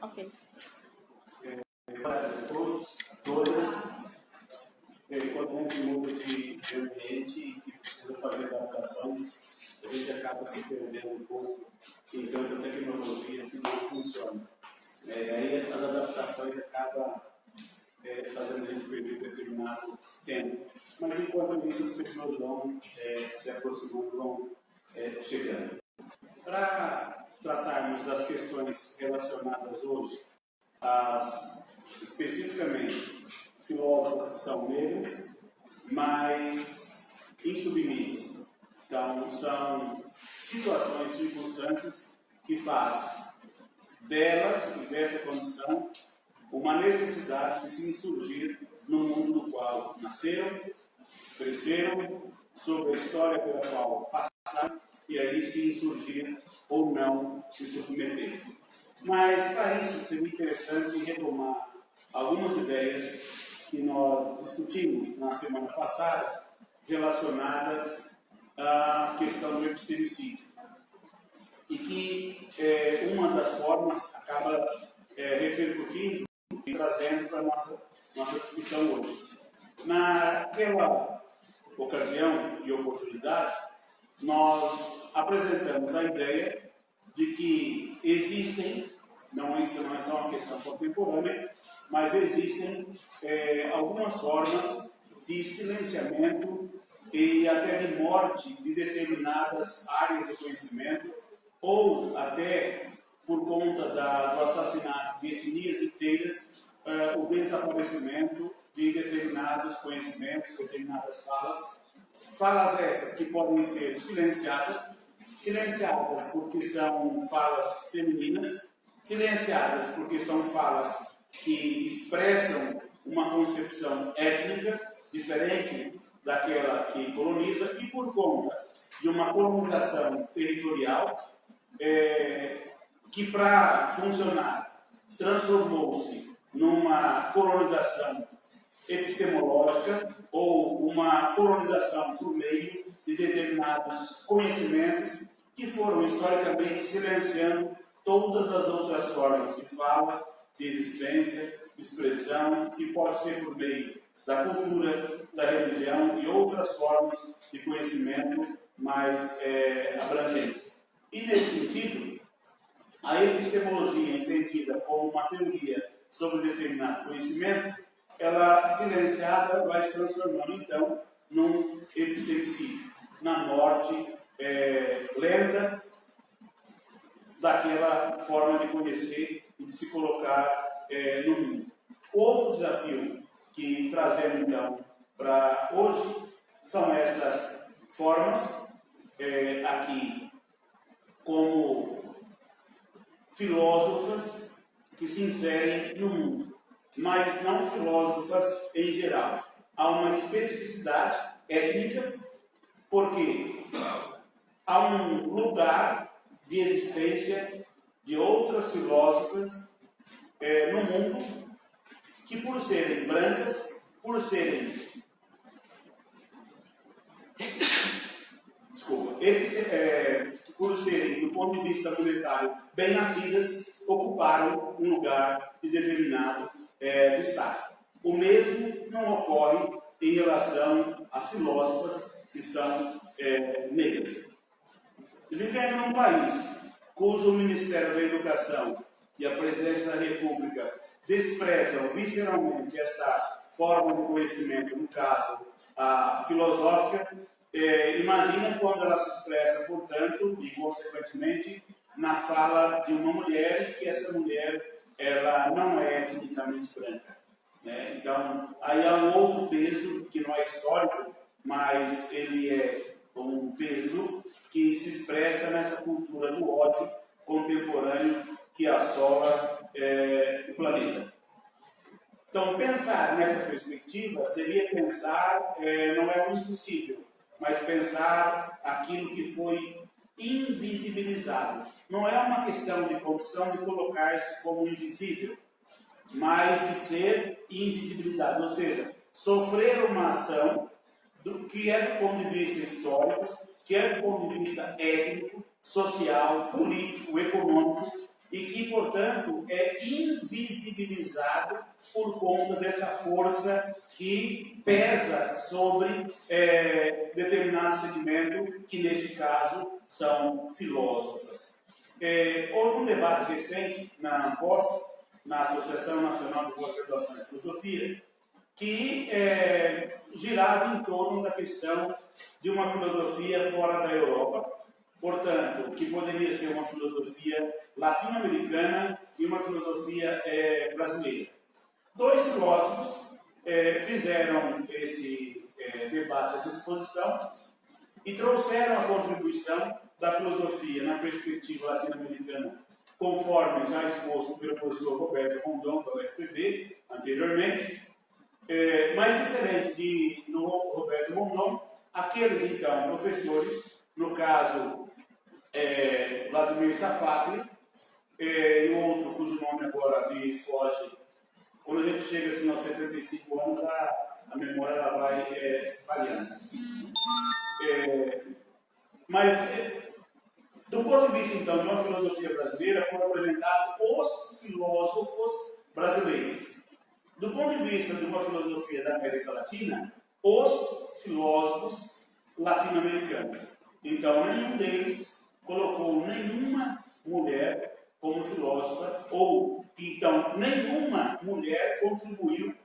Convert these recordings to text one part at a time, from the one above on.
Ok. Boa tarde a todos, todas. Quando a gente muda de ambiente e precisa fazer adaptações, a gente acaba se perdendo um pouco em tanta tecnologia que não funciona. Aí as adaptações acabam fazendo a gente perder determinado tempo. Mas enquanto isso, as pessoas vão se aproximando, vão chegando. Para tratarmos das questões relacionadas hoje, especificamente filósofas que são negras, mas insubmissas. Então, são situações, circunstâncias que fazem delas e dessa condição uma necessidade de se insurgir no mundo no qual nasceram, cresceram, sobre a história pela qual passaram, e aí se insurgir ou não se submeter. Mas, para isso, seria interessante retomar algumas ideias que nós discutimos na semana passada relacionadas à questão do epistemicídio. E que uma das formas acaba repercutindo e trazendo para a nossa discussão hoje. Naquela ocasião e oportunidade, nós apresentamos a ideia de que existem, isso não é só uma questão contemporânea, mas existem algumas formas de silenciamento e até de morte de determinadas áreas de conhecimento, ou até por conta do assassinato de etnias inteiras, o desaparecimento de determinados conhecimentos, determinadas falas essas que podem ser silenciadas porque são falas femininas, silenciadas porque são falas que expressam uma concepção étnica diferente daquela que coloniza, e por conta de uma colonização territorial que, para funcionar, transformou-se numa colonização epistemológica ou uma colonização por meio de determinados conhecimentos que foram historicamente silenciando todas as outras formas de fala, de existência, de expressão, que pode ser por meio da cultura, da religião e outras formas de conhecimento mais abrangentes. E, nesse sentido, a epistemologia, entendida como uma teoria sobre determinado conhecimento, ela, silenciada, vai se transformando, então, num epistemicídio, na morte lenta daquela forma de conhecer e de se colocar no mundo. Outro desafio que trazemos, então, para hoje, são essas formas aqui como filósofas que se inserem no mundo, mas não filósofas em geral. Há uma especificidade étnica, porque há um lugar de existência de outras filósofas no mundo que, por serem brancas, por serem do ponto de vista monetário, bem nascidas, ocuparam um lugar de determinado destaque. O mesmo não ocorre em relação às filósofas que são negras. Vivendo num país cujo Ministério da Educação e a Presidência da República desprezam visceralmente esta forma de conhecimento, no caso, a filosófica, imagina quando ela se expressa, portanto, e consequentemente, na fala de uma mulher, que essa mulher ela não é etnicamente branca. Né? Então, aí há um outro peso que não é histórico, mas ele é um peso que se expressa nessa cultura do ódio contemporâneo que assola o planeta. Então, pensar nessa perspectiva seria pensar, não é o impossível, mas pensar aquilo que foi invisibilizado. Não é uma questão de condição de colocar-se como invisível, mas de ser invisibilidade, ou seja, sofrer uma ação que é do ponto de vista histórico, que é do ponto de vista étnico, social, político, econômico, e que, portanto, é invisibilizado por conta dessa força que pesa sobre determinado segmento, que neste caso são filósofos. Houve um debate recente na ANPOF, na Associação Nacional de Pós-Graduação em Filosofia, que girava em torno da questão de uma filosofia fora da Europa, portanto, que poderia ser uma filosofia latino-americana e uma filosofia brasileira. Dois filósofos fizeram esse debate, essa exposição, e trouxeram a contribuição da filosofia na perspectiva latino-americana, conforme já exposto pelo professor Roberto Rondon, da UFPB, anteriormente. Mais diferente do Roberto Rondon, aqueles, então, professores, no caso, Vladimir Safatli, e o outro, cujo nome agora me foge, quando a gente chega assim, aos 75 anos, a memória ela vai falhando. Mas, do ponto de vista, então, de uma filosofia brasileira, foram apresentados os filósofos brasileiros. Do ponto de vista de uma filosofia da América Latina, os filósofos latino-americanos. Então, nenhum deles colocou nenhuma mulher como filósofa, ou, então, nenhuma mulher contribuiu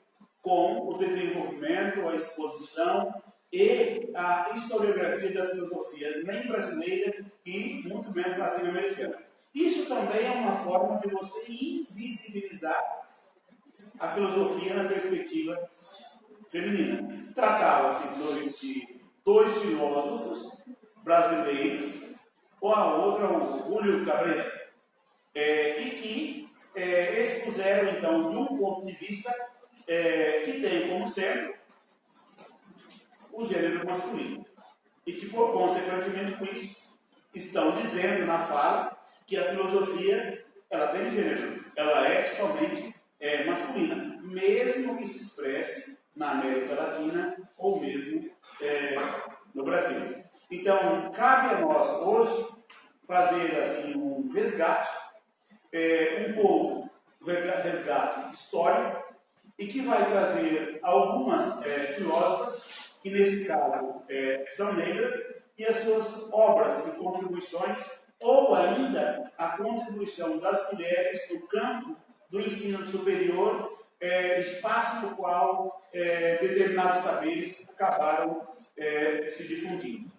com o desenvolvimento, a exposição e a historiografia da filosofia, nem brasileira e muito menos latino-americana. Isso também é uma forma de você invisibilizar a filosofia na perspectiva feminina. Tratava-se de dois filósofos brasileiros, ou a outra, o Júlio Cabreira, e que expuseram, então, de um ponto de vista que tem como centro o gênero masculino. E que, consequentemente, com isso, estão dizendo na fala que a filosofia ela tem gênero, ela é somente masculina, mesmo que se expresse na América Latina ou mesmo no Brasil. Então, cabe a nós hoje fazer assim, um resgate, um pouco resgate histórico, e que vai trazer algumas filósofas, que nesse caso são negras, e as suas obras e contribuições, ou ainda a contribuição das mulheres no campo do ensino superior, espaço no qual determinados saberes acabaram se difundindo.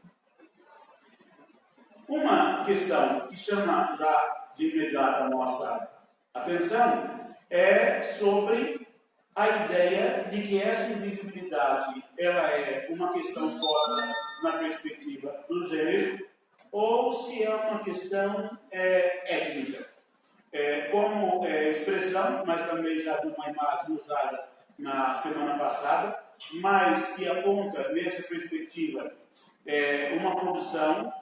Uma questão que chama já de imediato a nossa atenção é sobre a ideia de que essa invisibilidade ela é uma questão posta na perspectiva do gênero, ou se é uma questão étnica. Como expressão, mas também já de uma imagem usada na semana passada, mas que aponta nessa perspectiva uma produção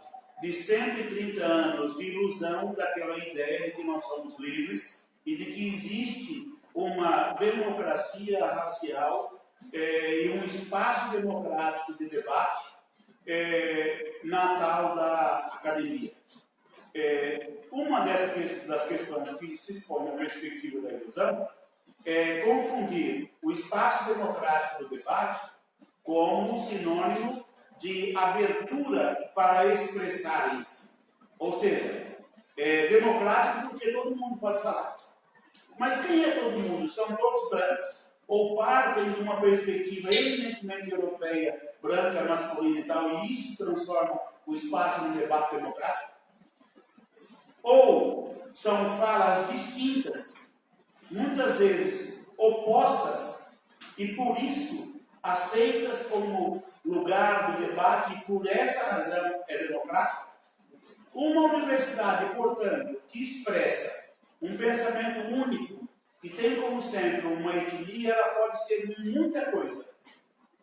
de 130 anos de ilusão daquela ideia de que nós somos livres e de que existe uma democracia racial e um espaço democrático de debate na tal da academia. Uma das questões que se expõe na perspectiva da ilusão é confundir o espaço democrático do debate como sinônimo de abertura para expressar isso. Ou seja, democrático porque todo mundo pode falar. Mas quem é todo mundo? São todos brancos? Ou partem de uma perspectiva eminentemente europeia, branca, masculina e tal, e isso transforma o espaço num debate democrático? Ou são falas distintas, muitas vezes opostas, e por isso aceitas como lugar do debate, e por essa razão é democrático? Uma universidade, portanto, que expressa um pensamento único, que tem como centro uma etnia, ela pode ser muita coisa,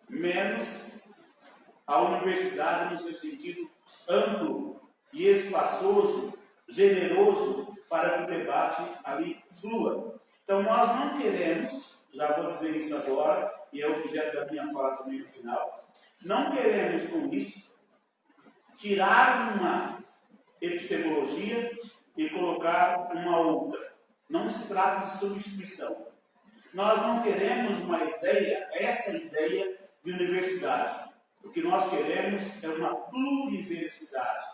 menos a universidade no seu sentido amplo e espaçoso, generoso, para que o debate ali flua. Então nós não queremos, já vou dizer isso agora, e é o objeto da minha fala também no final, não queremos com isso tirar uma epistemologia e colocar uma outra. Não se trata de substituição. Nós não queremos uma ideia, essa ideia de universidade. O que nós queremos é uma pluriversidade.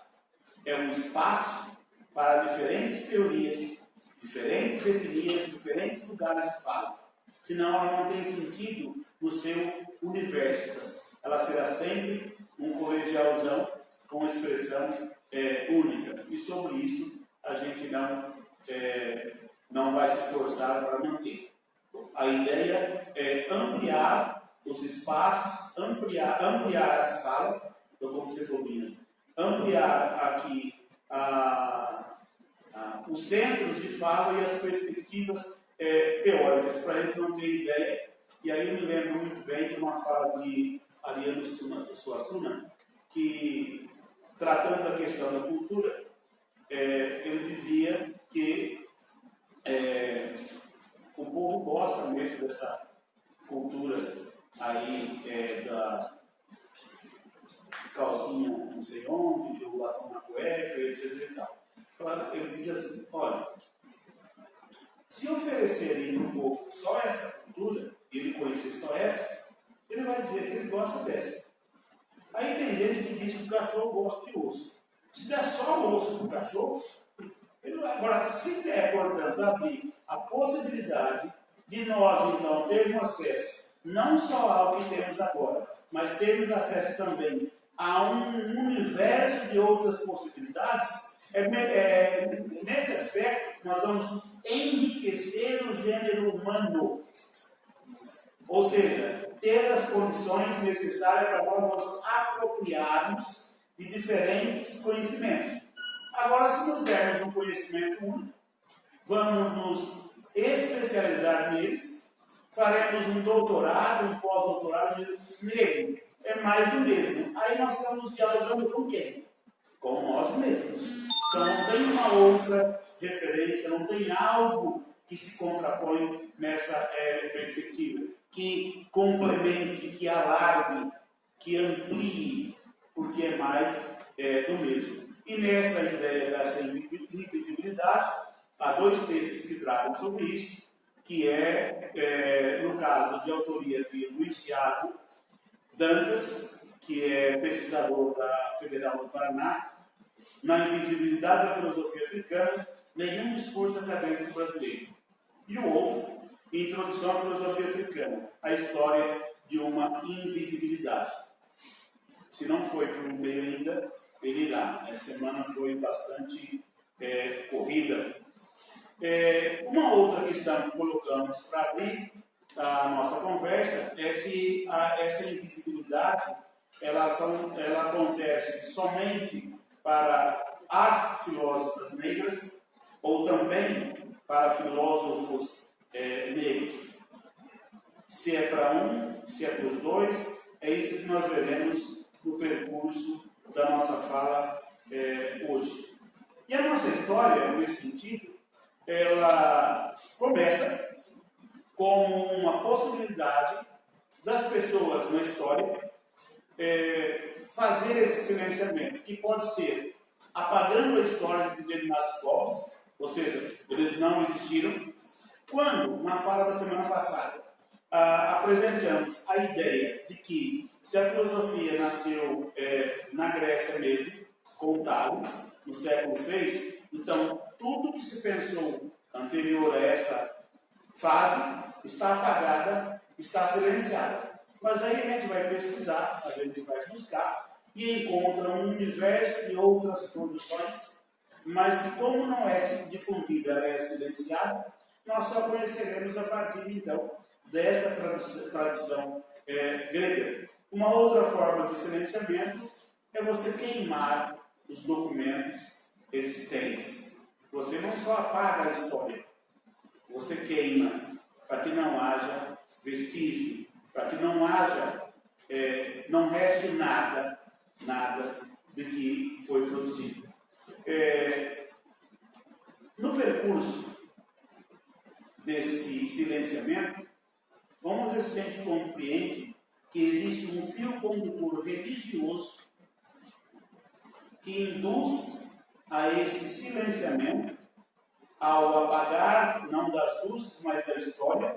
É um espaço para diferentes teorias, diferentes etnias, diferentes lugares de fala. Senão ela não tem sentido no seu universitas. Ela será sempre um colegialzão com expressão única. E sobre isso a gente não vai se esforçar para manter. A ideia é ampliar os espaços, ampliar as falas, então como você domina, ampliar aqui os centros de fala e as perspectivas teóricas, para a gente não ter ideia. E aí eu me lembro muito bem de uma fala de Ariano Suassuna, que, tratando da questão da cultura, ele dizia que o povo gosta mesmo dessa cultura aí da calcinha não sei onde, do latão na cueca, etc. e tal. Ele dizia assim, olha, se oferecerem para o povo só essa cultura, e ele conhecer só essa, ele vai dizer que ele gosta dessa. Aí tem gente que diz que o cachorro gosta de osso. Se der só o osso para o cachorro, ele vai. Agora, se der, portanto, abrir a possibilidade de nós, então, termos acesso não só ao que temos agora, mas termos acesso também a um universo de outras possibilidades, nesse aspecto, nós vamos enriquecer o gênero humano. Ou seja, ter as condições necessárias para nós nos apropriarmos de diferentes conhecimentos. Agora, se nos dermos um conhecimento único, vamos nos especializar neles, faremos um doutorado, um pós-doutorado nele. É mais do mesmo. Aí nós estamos dialogando com quem? Com nós mesmos. Então não tem uma outra referência, não tem algo que se contrapõe nessa perspectiva, que complemente, que alargue, que amplie, porque é mais do mesmo. E nessa ideia dessa invisibilidade, há dois textos que tratam sobre isso, que no caso de autoria de Luiz Thiago Dantas, que é pesquisador da Federal do Paraná, na invisibilidade da filosofia africana, nenhum discurso acadêmico brasileiro. E o outro, Introdução à Filosofia Africana, a história de uma invisibilidade. Se não foi por um meio ainda, ele irá. Essa semana foi bastante corrida. Uma outra questão que colocamos para abrir a nossa conversa é se essa invisibilidade ela acontece somente para as filósofas negras ou também para filósofos negros. Se é para um, se é para os dois, é isso que nós veremos no percurso da nossa fala hoje. E a nossa história, nesse sentido, ela começa como uma possibilidade das pessoas na história fazer esse silenciamento, que pode ser apagando a história de determinados povos, ou seja, eles não existiram. Quando, na fala da semana passada, apresentamos a ideia de que se a filosofia nasceu na Grécia mesmo, com Tales, no século VI, então tudo que se pensou anterior a essa fase está apagada, está silenciada. Mas aí a gente vai pesquisar, a gente vai buscar e encontra um universo de outras produções, mas que, como não é difundida, é silenciada, nós só conheceremos a partir, então, dessa tradição grega. Uma outra forma de silenciamento é você queimar os documentos existentes. Você não só apaga a história, você queima para que não haja vestígio, para que não haja, não reste nada de que foi produzido. No percurso desse silenciamento, vamos ver se a gente compreende que existe um fio condutor religioso que induz a esse silenciamento, ao apagar não das luzes, mas da história,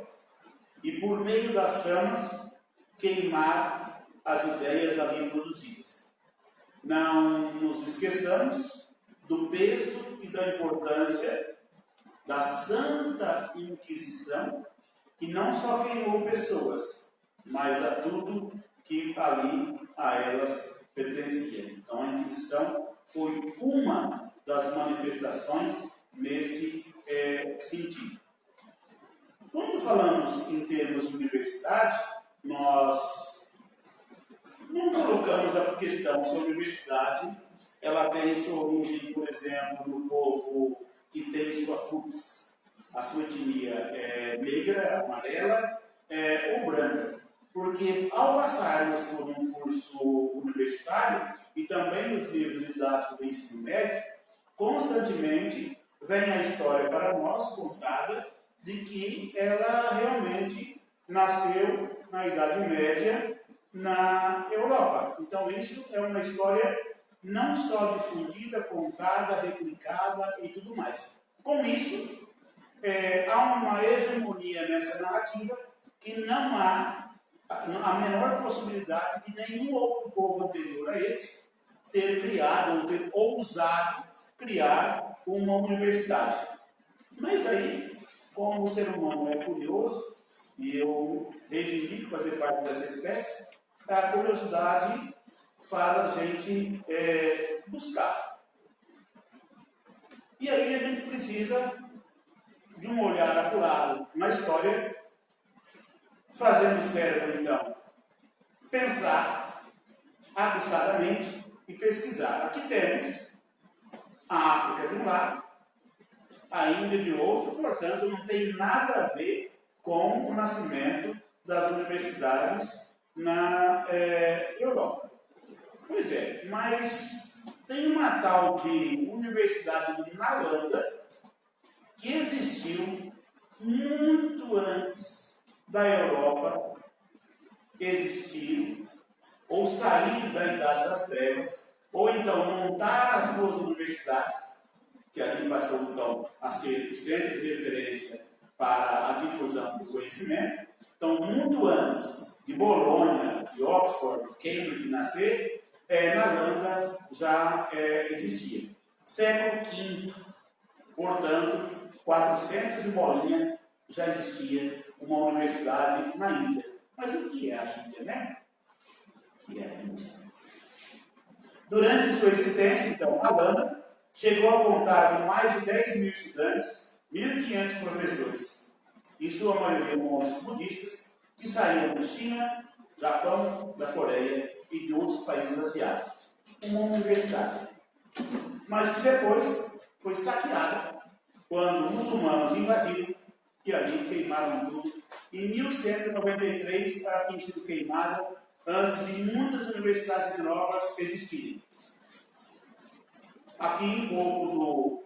e por meio das chamas queimar as ideias ali produzidas. Não nos esqueçamos do peso e da importância da Santa Inquisição, que não só queimou pessoas, mas a tudo que ali a elas pertencia. Então a Inquisição foi uma das manifestações nesse sentido. Quando falamos em termos de universidade, nós não colocamos a questão se a universidade ela tem sua origem, por exemplo, no povo que tem sua cruz, a sua etnia negra, amarela ou branca. Porque ao passarmos por um curso universitário e também os livros didáticos do ensino médio, constantemente vem a história para nós contada de que ela realmente nasceu na Idade Média na Europa. Então isso é uma história não só difundida, contada, replicada e tudo mais. Com isso, há uma hegemonia nessa narrativa que não há a menor possibilidade de nenhum outro povo anterior a esse ter criado ou ter ousado criar uma universidade. Mas aí, como o ser humano é curioso, e eu reivindico fazer parte dessa espécie, a curiosidade faz a gente buscar. E aí a gente precisa de um olhar apurado na história, fazendo o cérebro, então, pensar aguçadamente e pesquisar. Aqui temos a África de um lado, a Índia de outro, portanto, não tem nada a ver com o nascimento das universidades na Europa. Pois é, mas tem uma tal de Universidade de Nalanda que existiu muito antes da Europa existir ou sair da Idade das Trevas, ou então montar as suas universidades, que ali passou então a ser o centro de referência para a difusão do conhecimento. Então, muito antes de Bolonha, de Oxford, de Cambridge nascer, Nalanda já existia. Século V, portanto, 400 e bolinha, já existia uma universidade na Índia. Mas o que é a Índia, né? O que é a Índia? Durante sua existência, então, Nalanda chegou a contar com mais de 10 mil estudantes, 1.500 professores, e sua maioria monges budistas, que saíram da China, Japão, da Coreia e de outros países asiáticos. Uma universidade. Mas que depois foi saqueada quando os muçulmanos invadiram e ali queimaram tudo. Em 1193, ela tinha sido queimada antes de muitas universidades de Europa existirem. Aqui um pouco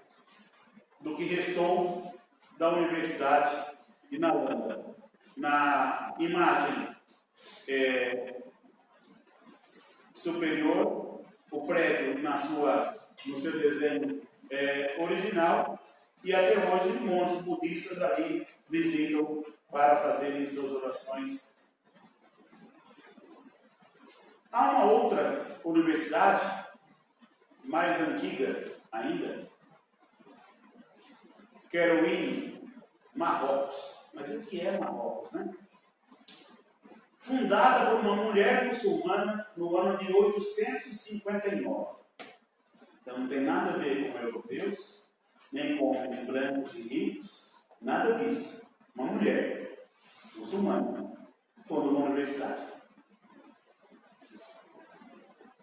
do que restou da Universidade de Nalanda. Na imagem superior, o prédio no seu desenho original, e até hoje monges budistas ali visitam para fazerem suas orações. Há uma outra universidade, mais antiga ainda, Querouin, Marrocos. Mas o que é Marrocos, né? Fundada por uma mulher muçulmana no ano de 859. Então não tem nada a ver com europeus, nem com homens brancos e ricos, nada disso. Uma mulher muçulmana fundou uma universidade.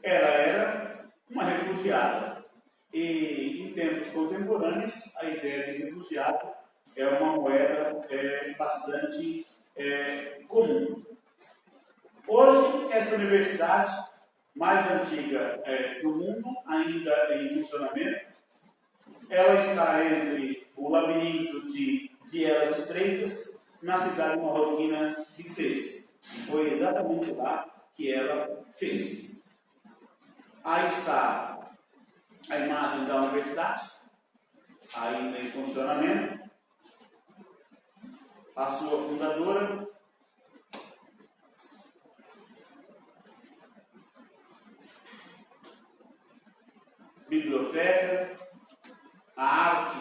Ela era uma refugiada. E em tempos contemporâneos, a ideia de refugiado é uma moeda bastante comum. Hoje, essa universidade mais antiga do mundo, ainda em funcionamento, ela está entre o labirinto de vielas estreitas na cidade marroquina de Fez. Foi exatamente lá que ela fez. Aí está a imagem da universidade, ainda em funcionamento, a sua fundadora, biblioteca, a arte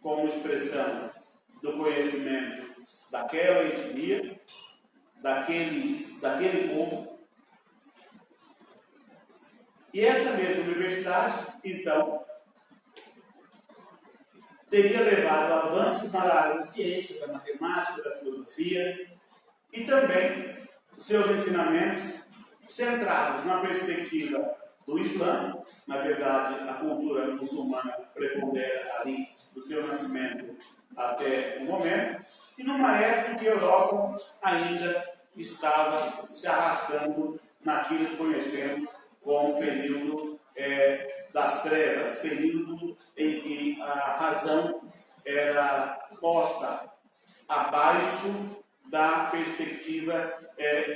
como expressão do conhecimento daquela etnia, daquele povo. E essa mesma universidade, então, teria levado avanços na área da ciência, da matemática, da filosofia e também seus ensinamentos centrados na perspectiva do Islã. Na verdade, a cultura muçulmana prepondera ali do seu nascimento até o momento, e numa época em que a Europa ainda estava se arrastando naquilo que conhecemos como o período das trevas, período em que a razão era posta abaixo da perspectiva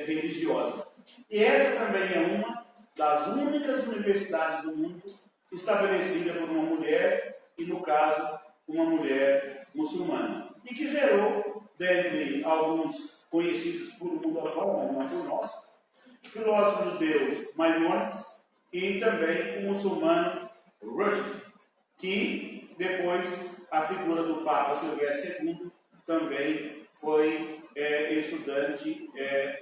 religiosa. E essa também é uma das únicas universidades do mundo estabelecida por uma mulher, e no caso, uma mulher muçulmana, e que gerou, dentre alguns conhecidos por mundo afora, mas não é por nós, filósofo judeu Maimônides e também o muçulmano Rushdie, que depois a figura do Papa Silvestre II também foi estudante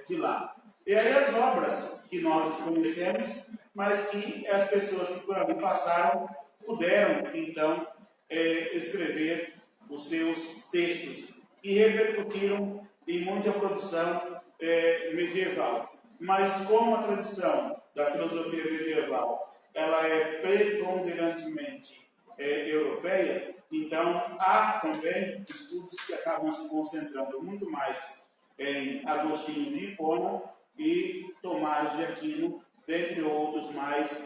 de lá. E aí as obras que nós conhecemos, mas que as pessoas que por ali passaram puderam então escrever os seus textos e repercutiram em muita produção medieval. Mas como a tradição da filosofia medieval ela é preponderantemente europeia, então há também estudos que acabam se concentrando muito mais em Agostinho de Hipona e Tomás de Aquino, dentre outros mais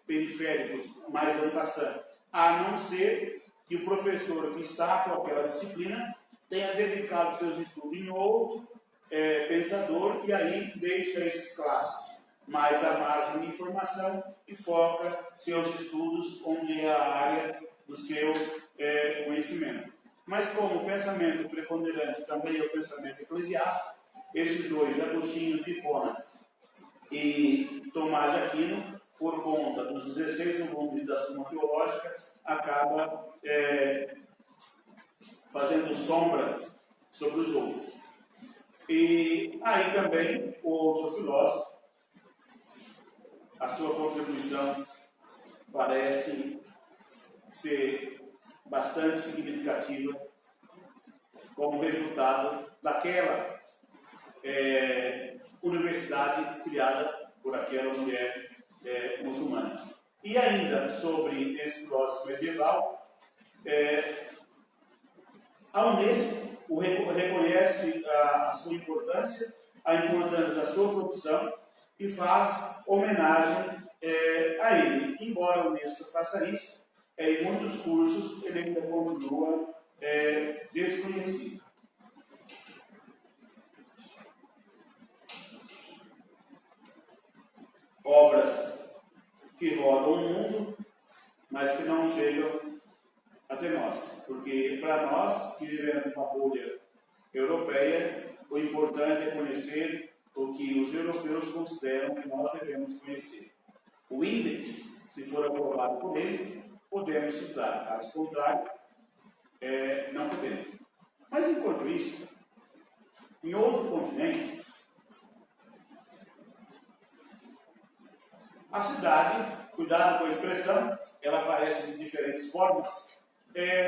periféricos, mais en passant, a não ser que o professor que está com aquela disciplina tenha dedicado seus estudos em outro pensador, e aí deixa esses clássicos mais à margem de informação e foca seus estudos onde é a área do seu conhecimento. Mas como o pensamento preponderante também é o pensamento eclesiástico, esses dois, Agostinho de Hipona e Tomás de Aquino, por conta dos 16 volumes da Suma Teológica, acaba fazendo sombra sobre os outros. E aí também o outro filósofo, a sua contribuição parece ser bastante significativa como resultado daquela universidade criada por aquela mulher muçulmana. E ainda sobre esse filósofo medieval, a Unesco reconhece a sua importância, a importância da sua produção e faz homenagem a ele. Embora a Unesco faça isso, em muitos cursos ele ainda continua desconhecido. Obras que rodam o mundo, mas que não chegam até nós, porque para nós que vivemos numa bolha europeia, o importante é conhecer o que os europeus consideram que nós devemos conhecer. O índex, se for aprovado por eles, podemos estudar, caso contrário, não podemos. Mas enquanto isso, em outro continente, a cidade, cuidado com a expressão, ela aparece de diferentes formas,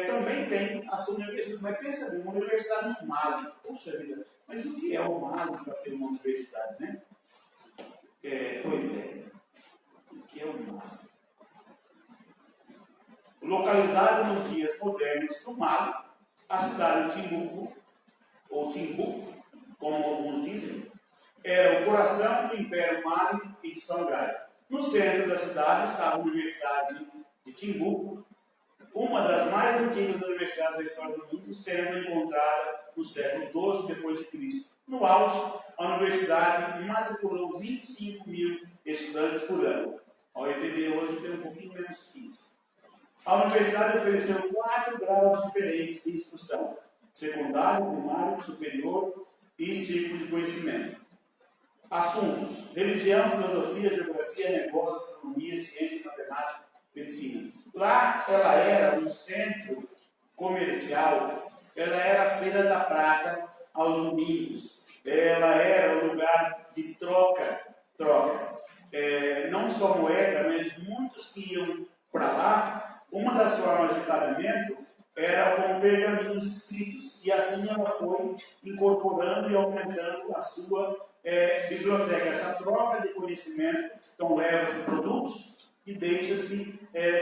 também tem a sua universidade. Mas pensa bem, uma universidade no Mali. Puxa vida, mas o que é o Mali para ter uma universidade, né? Pois é, o que é o Mali? Localizada nos dias modernos do Mali, a cidade de Timbuktu, ou Timbuktu, como alguns dizem, era o coração do Império Mali e de Songhai. No centro da cidade estava a Universidade de Timbuktu, uma das mais antigas universidades da história do mundo, sendo encontrada no século XII d.C. No auge, a universidade matriculou 25 mil estudantes por ano. A UEPB hoje tem um pouquinho menos que isso. A universidade ofereceu 4 graus diferentes de instrução: secundário, primário, superior e círculo de conhecimento. Assuntos: religião, filosofia, geografia, negócios, astronomia, ciência, matemática, medicina. Lá ela era um centro comercial, ela era a Feira da Prata aos domingos, ela era o lugar de troca. Não só moeda, mas muitos que iam para lá, uma das formas de pagamento era com pergaminhos escritos, e assim ela foi incorporando e aumentando a sua biblioteca. Essa troca de conhecimento, então leva-se produtos e deixa-se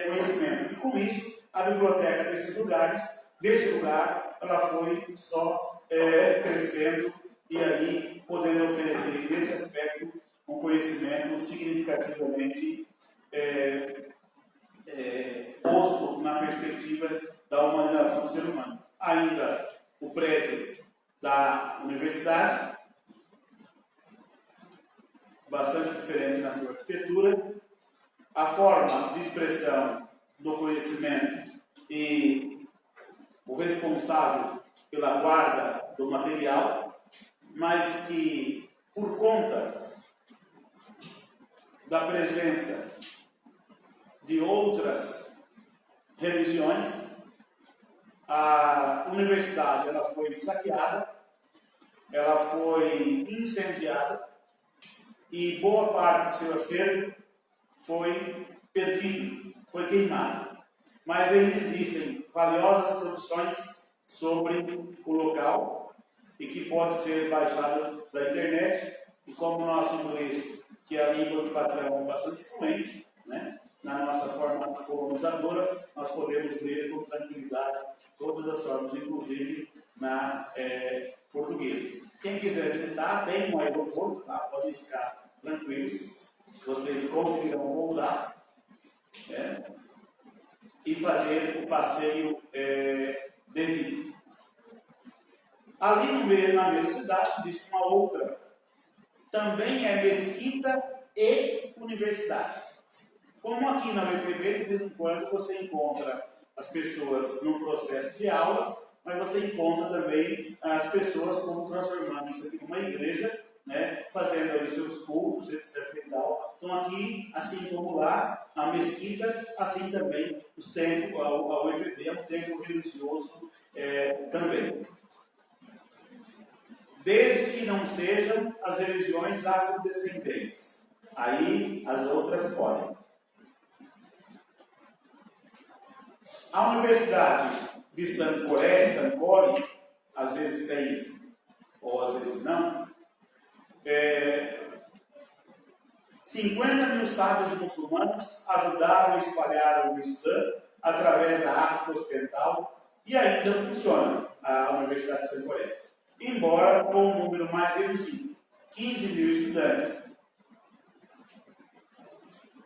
conhecimento. E com isso, a biblioteca desse lugar, ela foi só crescendo e aí podendo oferecer, nesse aspecto, um conhecimento significativamente posto na perspectiva da humanização do ser humano. Ainda o prédio da universidade, bastante diferente na sua arquitetura, a forma de expressão do conhecimento e o responsável pela guarda do material, mas que, por conta da presença de outras religiões, a universidade ela foi saqueada, ela foi incendiada e boa parte do seu acervo foi perdido, foi queimado. Mas ainda existem valiosas produções sobre o local e que pode ser baixado da internet. E como o nosso inglês, que é a língua do patrão, é bastante fluente, né, na nossa forma colonizadora, nós podemos ler com tranquilidade todas as formas, inclusive na portuguesa. Quem quiser visitar, tem um aeroporto, tá? Podem ficar tranquilos, vocês conseguirão pousar e fazer o passeio devido. Ali no meio, na mesma cidade, existe uma outra, também é mesquita e universidade. Como aqui na UEPB, de vez em quando você encontra as pessoas no processo de aula, mas você encontra também as pessoas como transformando isso aqui numa igreja, né, fazendo ali seus cultos, etc. e tal. Então aqui, assim como lá, a mesquita, assim também os templos, a UEPB é um templo religioso também. Desde que não sejam as religiões afrodescendentes. Aí as outras podem. A Universidade de Sankore, às vezes tem, ou às vezes não, 50 mil sábios muçulmanos ajudaram a espalhar o Islã através da África Ocidental e ainda funciona a Universidade de Sankore, embora com um número mais reduzido, 15 mil estudantes.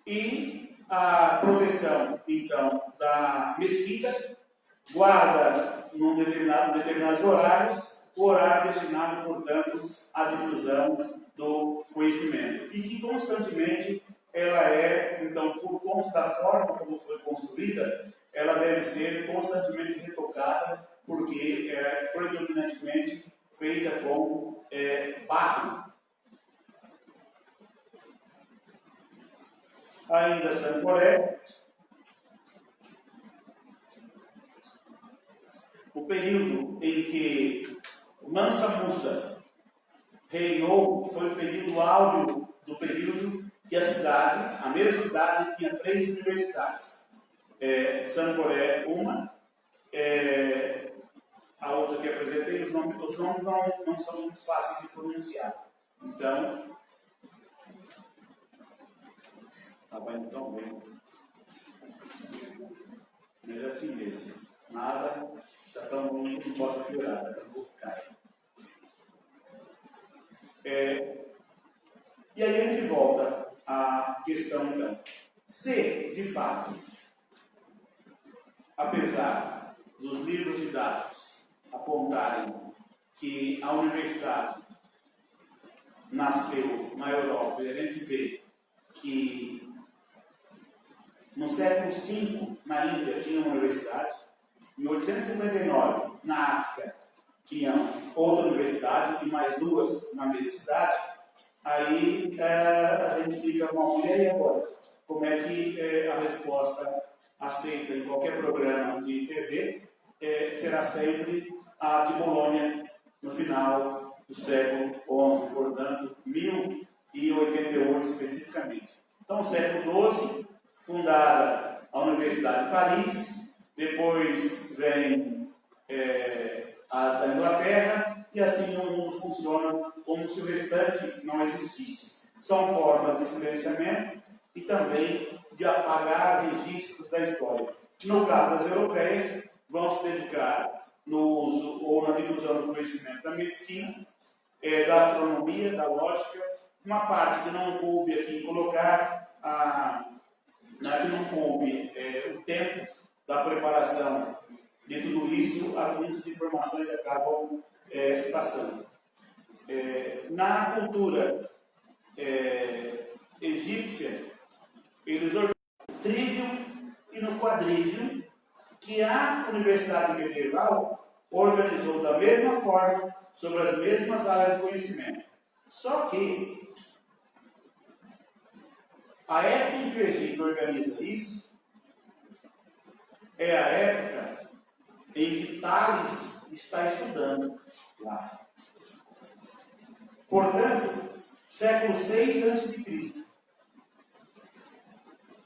E a proteção, então, da mesquita guarda em determinados horários, o horário destinado, portanto, à difusão do conhecimento. E que constantemente ela então, por conta da forma como foi construída, ela deve ser constantemente retocada, porque é predominantemente feita com barro. Ainda Sankore, o período em que Mansa Musa reinou foi o período áureo do período que a cidade, a mesma cidade, tinha 3 universidades. Sankore, uma, a outra que apresentei, os nomes não são muito fáceis de pronunciar. Então, está indo tão bem. Mas é assim mesmo. Nada está tão ruim que possa piorar. Daqui a pouco cai. E aí a gente volta à questão, então. Se, de fato, apesar dos livros didáticos apontarem que a universidade nasceu na Europa, e a gente vê que No século V, na Índia, tinha uma universidade. Em 859, na África, tinha outra universidade e mais duas na mesma cidade. Aí a gente fica com uma mulher, e agora? Como é que a resposta aceita em qualquer programa de TV será sempre a de Bolonha, no final do século XI, portanto, 1088 especificamente. Então, século XII, fundada a Universidade de Paris, depois vem as da Inglaterra, e assim o mundo funciona como se o restante não existisse. São formas de silenciamento e também de apagar registros da história. No caso das europeias, vão se dedicar no uso ou na difusão do conhecimento da medicina, da astronomia, da lógica. Uma parte que não coube aqui colocar, que não coube o tempo da preparação de tudo isso, muitas informações acabam se passando. Na cultura egípcia, eles organizam no trivium e no quadrivium, que a universidade medieval organizou da mesma forma, sobre as mesmas áreas de conhecimento. Só que a época em que o Egito organiza isso é a época em que Tales está estudando lá. Portanto, século VI a.C.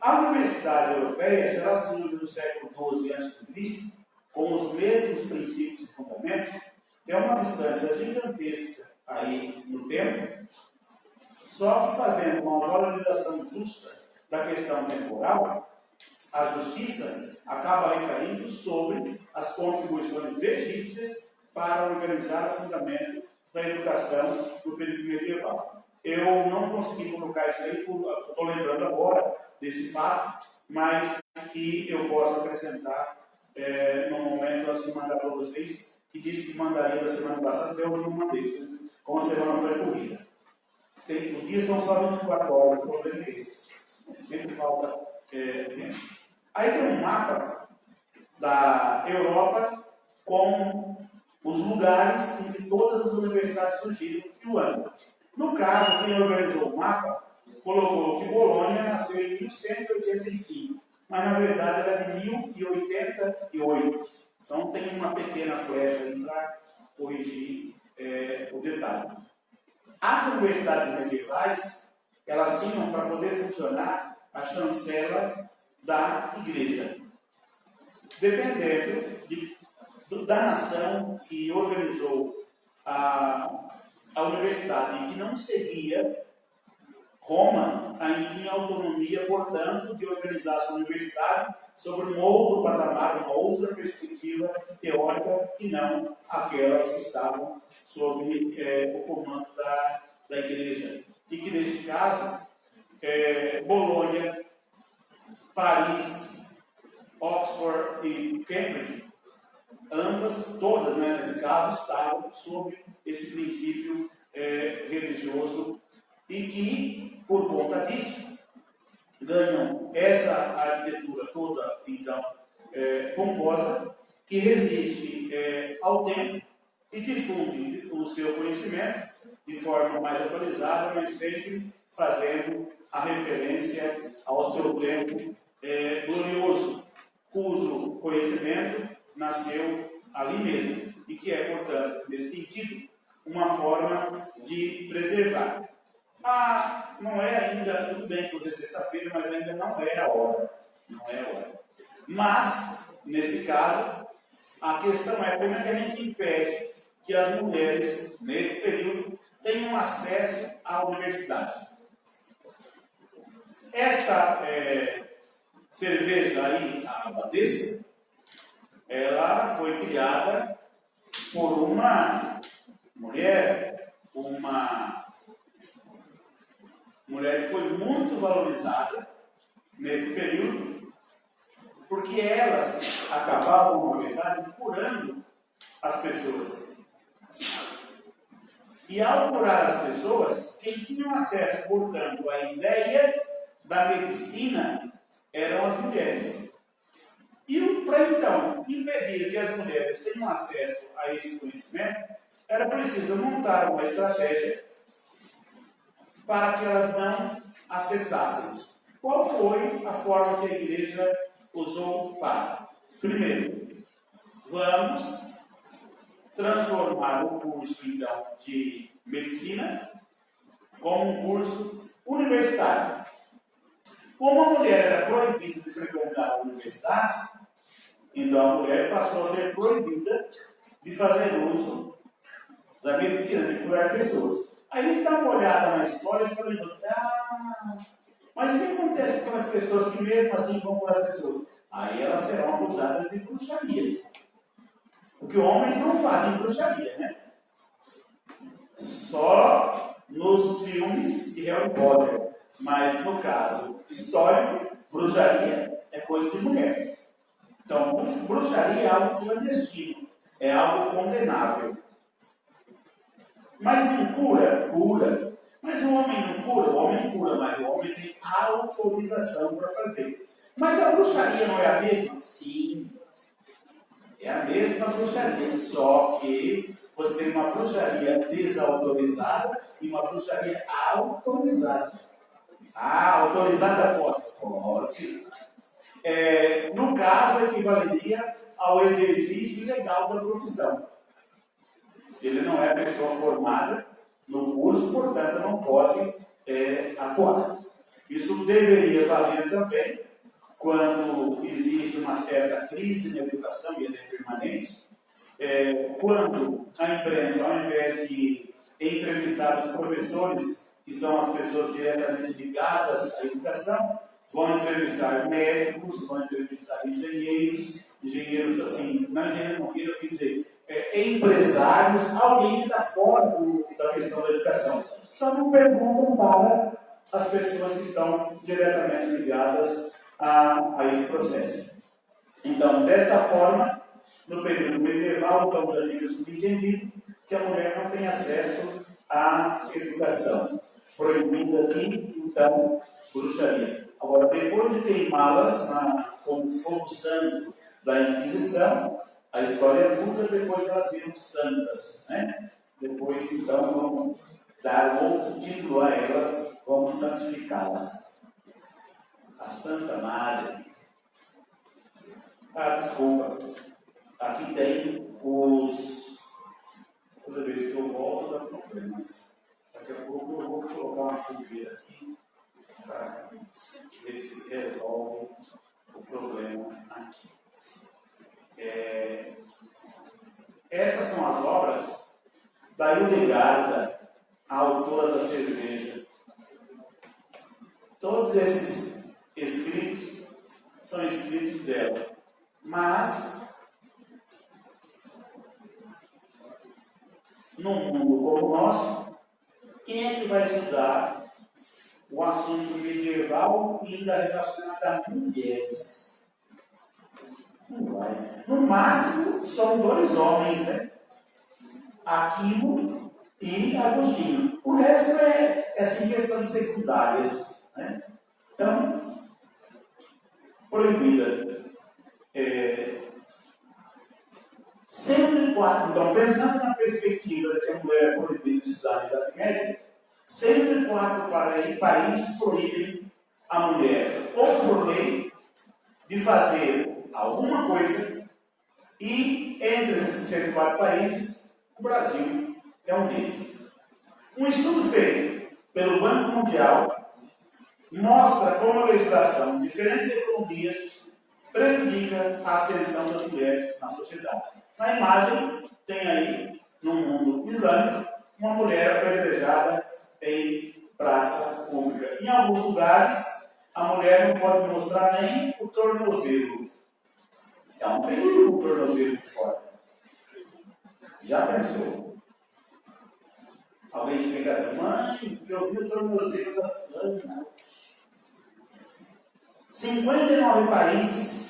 A Universidade Europeia, se ela surge no século XII a.C., com os mesmos princípios e fundamentos, tem uma distância gigantesca aí no tempo, só que fazendo uma valorização justa da questão temporal, a justiça acaba recaindo sobre as contribuições egípcias para organizar o fundamento da educação no período medieval. Eu não consegui colocar isso aí, estou lembrando agora desse fato, mas que eu posso acrescentar no momento assim mandar para vocês, que disse que mandaria da semana passada, até hoje não mandei, como a semana foi corrida. Os dias são só 24 horas, o problema é esse. Sempre falta tempo. Aí tem um mapa da Europa com os lugares em que todas as universidades surgiram e o ano. No caso, quem organizou o mapa colocou que Bolonha nasceu em 1185, mas na verdade ela é de 1088. Então tem uma pequena flecha aí para corrigir o detalhe. As universidades medievais, elas tinham, para poder funcionar, a chancela da igreja. Dependendo da nação que organizou a universidade e que não seguia, Roma ainda tinha autonomia, portanto, de organizar a sua universidade sobre um outro patamar, uma outra perspectiva teórica, que não aquelas que estavam sob o comando da igreja. E que, nesse caso, Bolonha, Paris, Oxford e Cambridge, ambas, todas, né, nesse caso, estavam sob esse princípio religioso e que, por conta disso, ganham essa arquitetura toda, então, composta, que resiste ao tempo e difunde o seu conhecimento de forma mais atualizada, mas sempre fazendo a referência ao seu tempo glorioso, cujo conhecimento nasceu ali mesmo e que é, portanto, nesse sentido, uma forma de preservar. Não é ainda, tudo bem que hoje é sexta-feira, mas ainda não é a hora. Não é a hora. Mas, nesse caso, a questão é como é que a gente impede que as mulheres, nesse período, tenham acesso à universidade. Esta cerveja aí, a Abadesa, ela foi criada por uma mulher que foi muito valorizada nesse período, porque elas acabavam, na verdade, curando as pessoas. E ao curar as pessoas, quem tinha acesso, portanto, à ideia da medicina eram as mulheres. E para então impedir que as mulheres tenham acesso a esse conhecimento, era preciso montar uma estratégia para que elas não acessassem. Qual foi a forma que a igreja usou para? Primeiro, vamos transformar o curso então de medicina como um curso universitário. Como a mulher era proibida de frequentar a universidade, então a mulher passou a ser proibida de fazer uso da medicina, de curar pessoas. Aí a gente dá uma olhada na história e fica lembrando, mas o que acontece com aquelas pessoas que mesmo assim vão curar pessoas? Aí elas serão acusadas de bruxaria. Porque homens não fazem bruxaria, né? Só nos filmes de Harry Potter. Mas no caso histórico, bruxaria é coisa de mulher. Então, bruxaria é algo clandestino, é algo condenável. Mas não cura? Cura. Mas o homem não cura? O homem cura, mas o homem tem autorização para fazer. Mas a bruxaria não é a mesma? Sim. É a mesma bruxaria, só que você tem uma bruxaria desautorizada e uma bruxaria autorizada. Autorizada pode? Pode. No caso, equivaleria ao exercício ilegal da profissão. Ele não é pessoa formada no curso, portanto, não pode atuar. Isso deveria valer também quando existe uma certa crise na educação, e ela é permanente, quando a imprensa, ao invés de entrevistar os professores, que são as pessoas diretamente ligadas à educação, vão entrevistar médicos, vão entrevistar engenheiros assim, não engenheiro não quero dizer, empresários, alguém que está fora da questão da educação. Só não perguntam para as pessoas que estão diretamente ligadas a esse processo. Então, dessa forma, no período medieval, então já fica subentendido que a mulher não tem acesso à educação. Proibida aqui, então, bruxaria. Agora, depois de queimá-las como fogo santo da Inquisição, a história muda, depois elas viram santas, né? Depois, então, vamos dar outro título a elas, vamos santificá-las. A Santa Madre. Desculpa. Aqui tem os... Toda vez que eu volto, dá problemas. Daqui a pouco eu vou colocar uma fogueira aqui para ver se resolve o problema aqui. Essas são as obras da Hildegarda, a autora da cerveja. Todos esses escritos são escritos dela. Mas, num mundo como o nosso, quem é que vai estudar o assunto medieval e ainda relacionado a mulheres? Não vai. No máximo, são dois homens, né? Aquino e Agostinho. O resto é assim, questões secundárias, né? Então, proibida. Sempre quatro, então, pensando na perspectiva de que a mulher é proibida de estudar na Idade Média, sempre quatro países proíbem a mulher, ou por lei, de fazer alguma coisa, e entre esses 104 países, o Brasil é um deles. Um estudo feito pelo Banco Mundial mostra como a legislação de diferentes economias prejudica a ascensão das mulheres na sociedade. Na imagem, tem aí, no mundo islâmico, uma mulher apedrejada em praça pública. Em alguns lugares, a mulher não pode mostrar nem o tornozelo. Ela não tem o tornozelo de fora. Já pensou? Alguém chega, mãe, eu vi o tornozelo da fulana. 59 países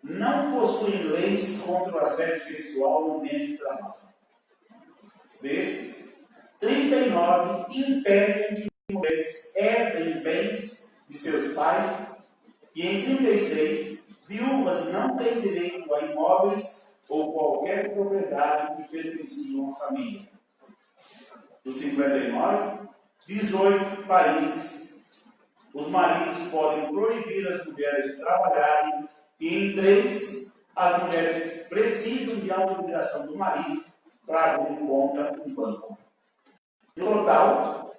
não possuem leis contra o assédio sexual no meio de trabalho. Desses, 39 impedem que mulheres herdem bens de seus pais E em 36, viúvas não têm direito a imóveis ou qualquer propriedade que pertenciam à família. Dos 59, 18 países, os maridos podem proibir as mulheres de trabalharem, e em 3, as mulheres precisam de autorização do marido para abrir conta no banco. No total,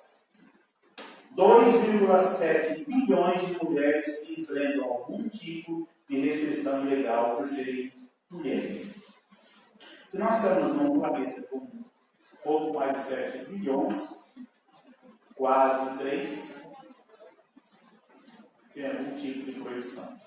2,7 bilhões de mulheres enfrentam algum tipo de restrição ilegal por serem mulheres. Se nós estamos num planeta com pouco mais de 7 bilhões, quase 3, temos um tipo de proibição.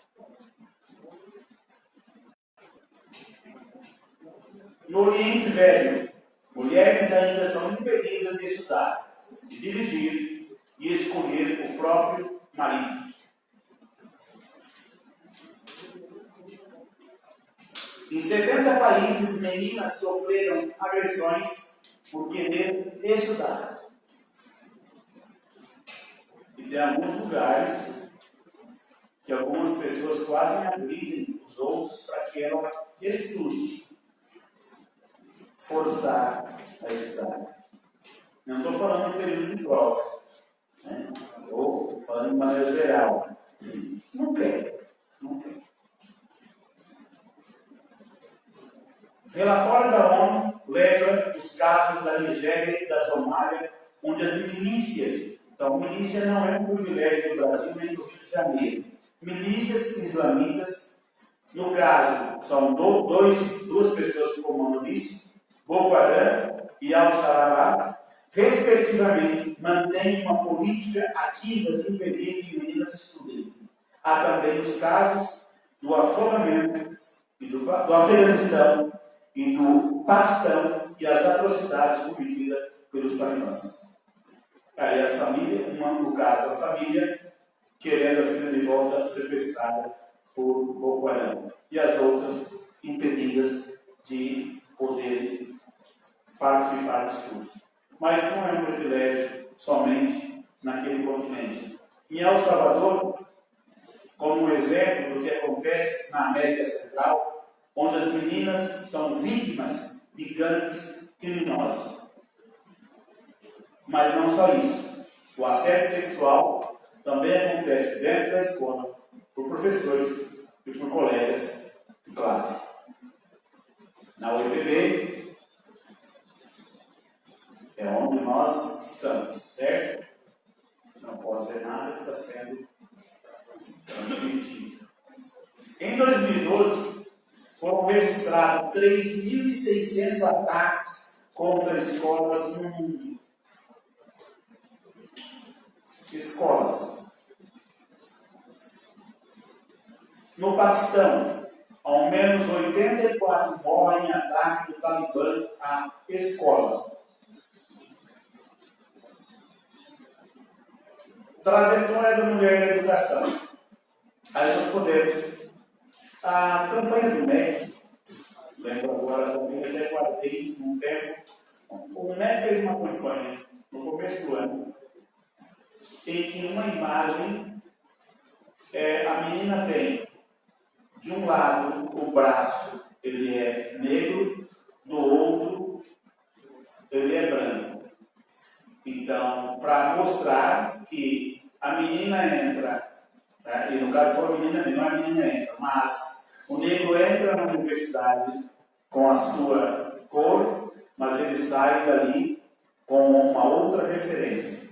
No Oriente Velho, mulheres ainda são impedidas de estudar, de dirigir e escolher o próprio marido. Em 70 países, meninas sofreram agressões por querer estudar. E tem alguns lugares que algumas pessoas quase agridem os outros para que ela estude. Forçar a estudar. Não estou falando de período de prova, né? Ou falando de maneira geral. Não quer. Não quer. Relatório da ONU lembra os casos da Nigéria e da Somália, onde as milícias, então milícia não é um privilégio do Brasil nem do Rio de Janeiro, milícias islamitas, no caso, são duas pessoas que comandam isso, Boko Haram e Al-Shabaab, respectivamente, mantêm uma política ativa de impedir que meninas estudem. Há também os casos do Afeganistão e do Paquistão e as atrocidades cometidas pelos talibãs. Aí as famílias, no caso a família, querendo a filha de volta sequestrada por Boko Haram, e as outras impedidas de poder participar de estudos. Mas não é um privilégio somente naquele continente. Em El Salvador, como um exemplo do que acontece na América Central, onde as meninas são vítimas de gangues criminosos. Mas não só isso. O assédio sexual também acontece dentro da escola, por professores e por colegas de classe. Na UEPB, é onde nós estamos, certo? Não posso dizer nada que está sendo transmitido. Em 2012, foram registrados 3.600 ataques contra escolas no mundo. Escolas. No Paquistão, ao menos 84 morrem em ataque do Talibã à escola. Trajetória da mulher na educação. Aí nós podemos. A campanha do MEC, lembro agora também, até guardei um tempo. O MEC fez uma campanha no começo do ano, em que uma imagem, a menina tem, de um lado, o braço, ele é negro, do outro, ele é branco. Então, para mostrar que a menina entra, e no caso for a menina, não a menina entra, mas o negro entra na universidade com a sua cor, mas ele sai dali com uma outra referência.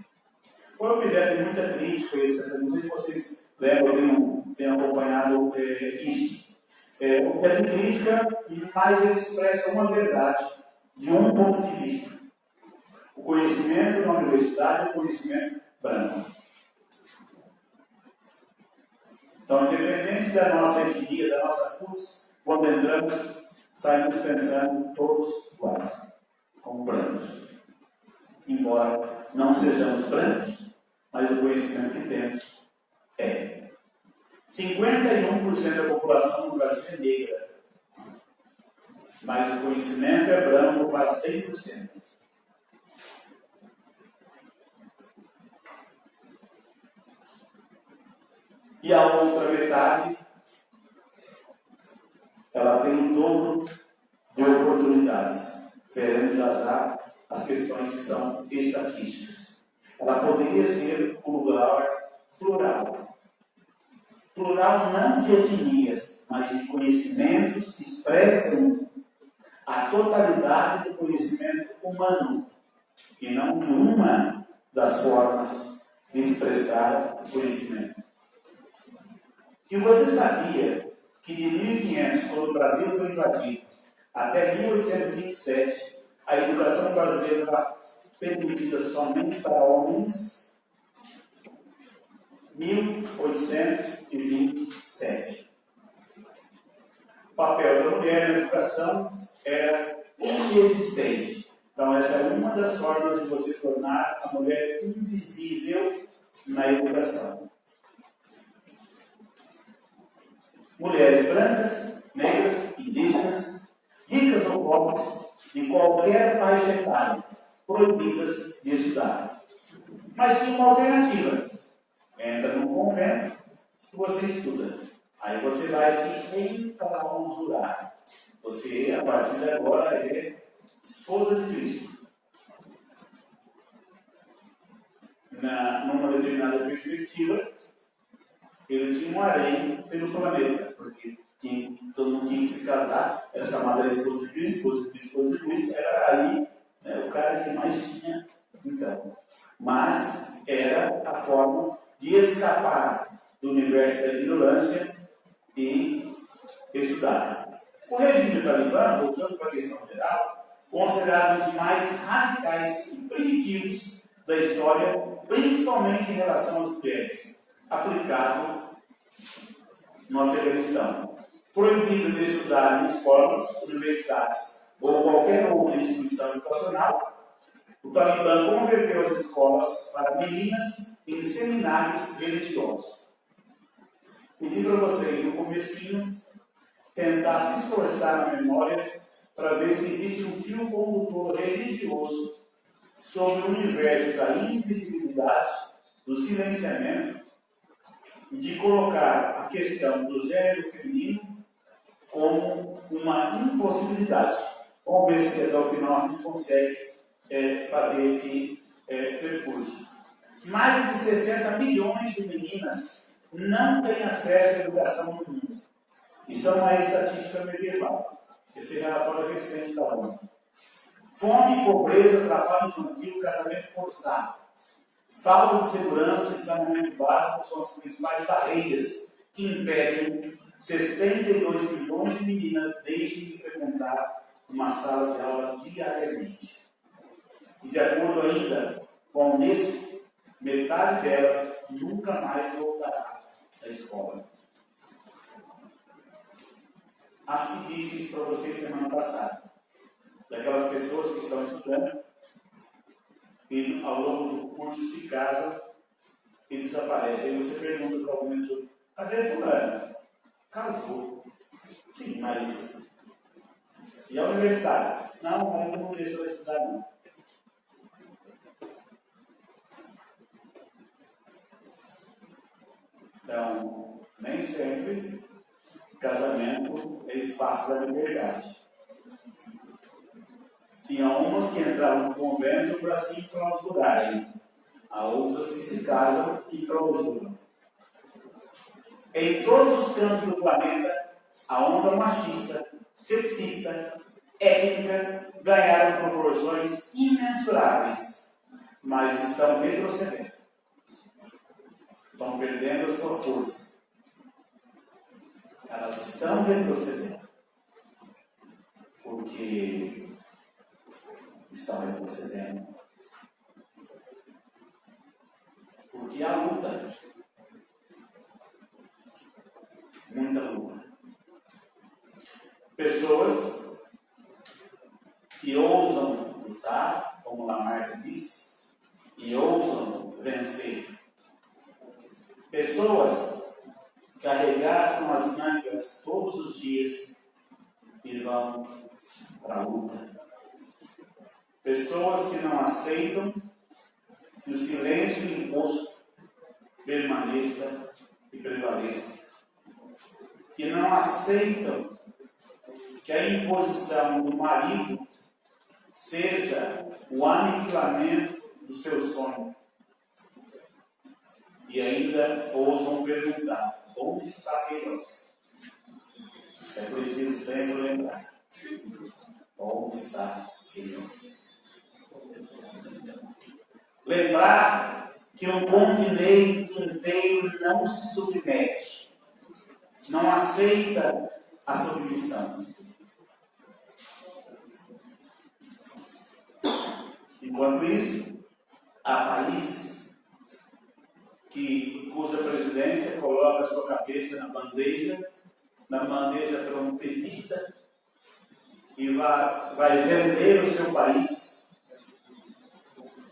Foi objeto de muita crítica, etc. Não sei se vocês lembram, tenham acompanhado isso. Objeto de crítica, mas ele expressa uma verdade de um ponto de vista. O conhecimento na universidade é o conhecimento branco. Então, independente da nossa etnia, da nossa CUTS, quando entramos, saímos pensando todos iguais, como brancos. Embora não sejamos brancos, mas o conhecimento que temos é. 51% da população no Brasil é negra, mas o conhecimento é branco para 100%. E a outra metade, ela tem um dobro de oportunidades. Veremos já já as questões que são estatísticas. Ela poderia ser um lugar plural. Plural não de etnias, mas de conhecimentos que expressam a totalidade do conhecimento humano, e não de uma das formas de expressar o conhecimento. E você sabia que de 1500, quando o Brasil foi invadido, até 1827, a educação brasileira era permitida somente para homens? 1827. O papel da mulher na educação era inexistente. Então, essa é uma das formas de você tornar a mulher invisível na educação. Mulheres brancas, negras, indígenas, ricas ou pobres, de qualquer faixa etária, proibidas de estudar. Mas tinha uma alternativa. Entra num convento e você estuda. Aí você vai se enclausurar. Você, a partir de agora, é esposa de Cristo. Numa determinada perspectiva, ele tinha um harém pelo planeta, porque todo mundo tinha que se casar, era chamada esposa de Cristo, esposa de Cristo, era aí, né, o cara que mais tinha, então. Mas era a forma de escapar do universo da ignorância e estudar. O regime talibã, voltando para a questão geral, considerado um dos mais radicais e primitivos da história, principalmente em relação às mulheres, aplicado no Afeganistão. Proibido de estudar em escolas, universidades ou qualquer outra instituição educacional, o Talibã converteu as escolas para meninas em seminários religiosos. Pedi para vocês, no comecinho, tentar se esforçar na memória para ver se existe um fio condutor religioso sobre o universo da invisibilidade, do silenciamento e de colocar a questão do gênero feminino como uma impossibilidade. Vamos ver se até o final a gente consegue fazer esse percurso. Mais de 60 milhões de meninas não têm acesso à educação no mundo. Isso é uma estatística medieval. Esse relatório recente da ONU. Fome, pobreza, trabalho infantil, casamento forçado. Falta de segurança e saneamento básico são as principais barreiras que impedem 62 milhões de meninas deixem de frequentar uma sala de aula diariamente. E de acordo ainda com a Unesco, metade delas nunca mais voltará à escola. Acho que disse isso para vocês semana passada. Daquelas pessoas que estão estudando e ao longo do curso se casam e desaparecem. Aí você pergunta para algum mentor: cadê fulano? Casou. Sim, mas e a universidade? Não, ainda não deixa ela estudar não. Então, nem sempre casamento é espaço da liberdade. Tinha umas que entravam no convento para se clausurarem, há outras que se casam e clausuram. Em todos os campos do planeta, a onda machista, sexista, étnica ganharam proporções imensuráveis, mas estão retrocedendo. Estão perdendo a sua força. Elas estão retrocedendo. Porque estão retrocedendo. Porque há luta. Muita luta. Pessoas que ousam lutar, como Lamarck disse, e ousam vencer. Pessoas que arregaçam as mangas todos os dias e vão para a luta. Pessoas que não aceitam que o silêncio imposto permaneça e prevaleça, que não aceitam que a imposição do marido seja o aniquilamento do seu sonho. E ainda ousam perguntar: onde está Deus? É preciso sempre lembrar: onde está Deus? Lembrar que um continente inteiro não se submete, não aceita a submissão. Enquanto isso, há países cuja presidência coloca a sua cabeça na bandeja trompetista, e vai vender o seu país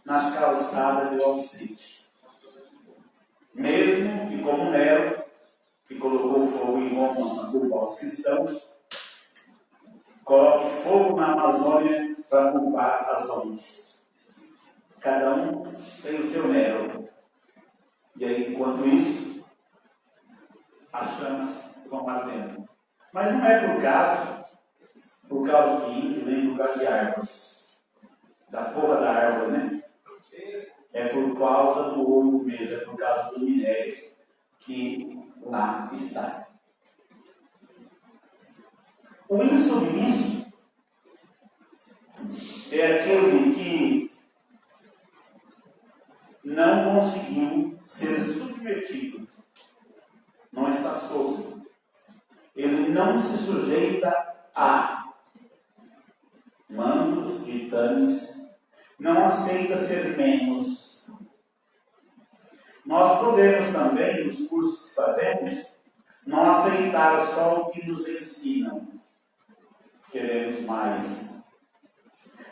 nas calçadas de Wall Street. Mesmo que, como Nero, que colocou fogo em Roma para culpar os cristãos, coloque fogo na Amazônia para culpar as ONGs. Cada um tem o seu Nero. E aí, enquanto isso, as chamas vão ardendo. Mas não é por causa de índio, nem por causa de árvore. Da porra da árvore, né? É por causa do ouro mesmo, é por causa do minério que lá está. O insubmisso é aquele que não conseguiu ser submetido, não está sob. Ele não se sujeita a mandos, ditames, não aceita ser menos. Nós podemos também, nos cursos que fazemos, não aceitar só o que nos ensinam. Queremos mais.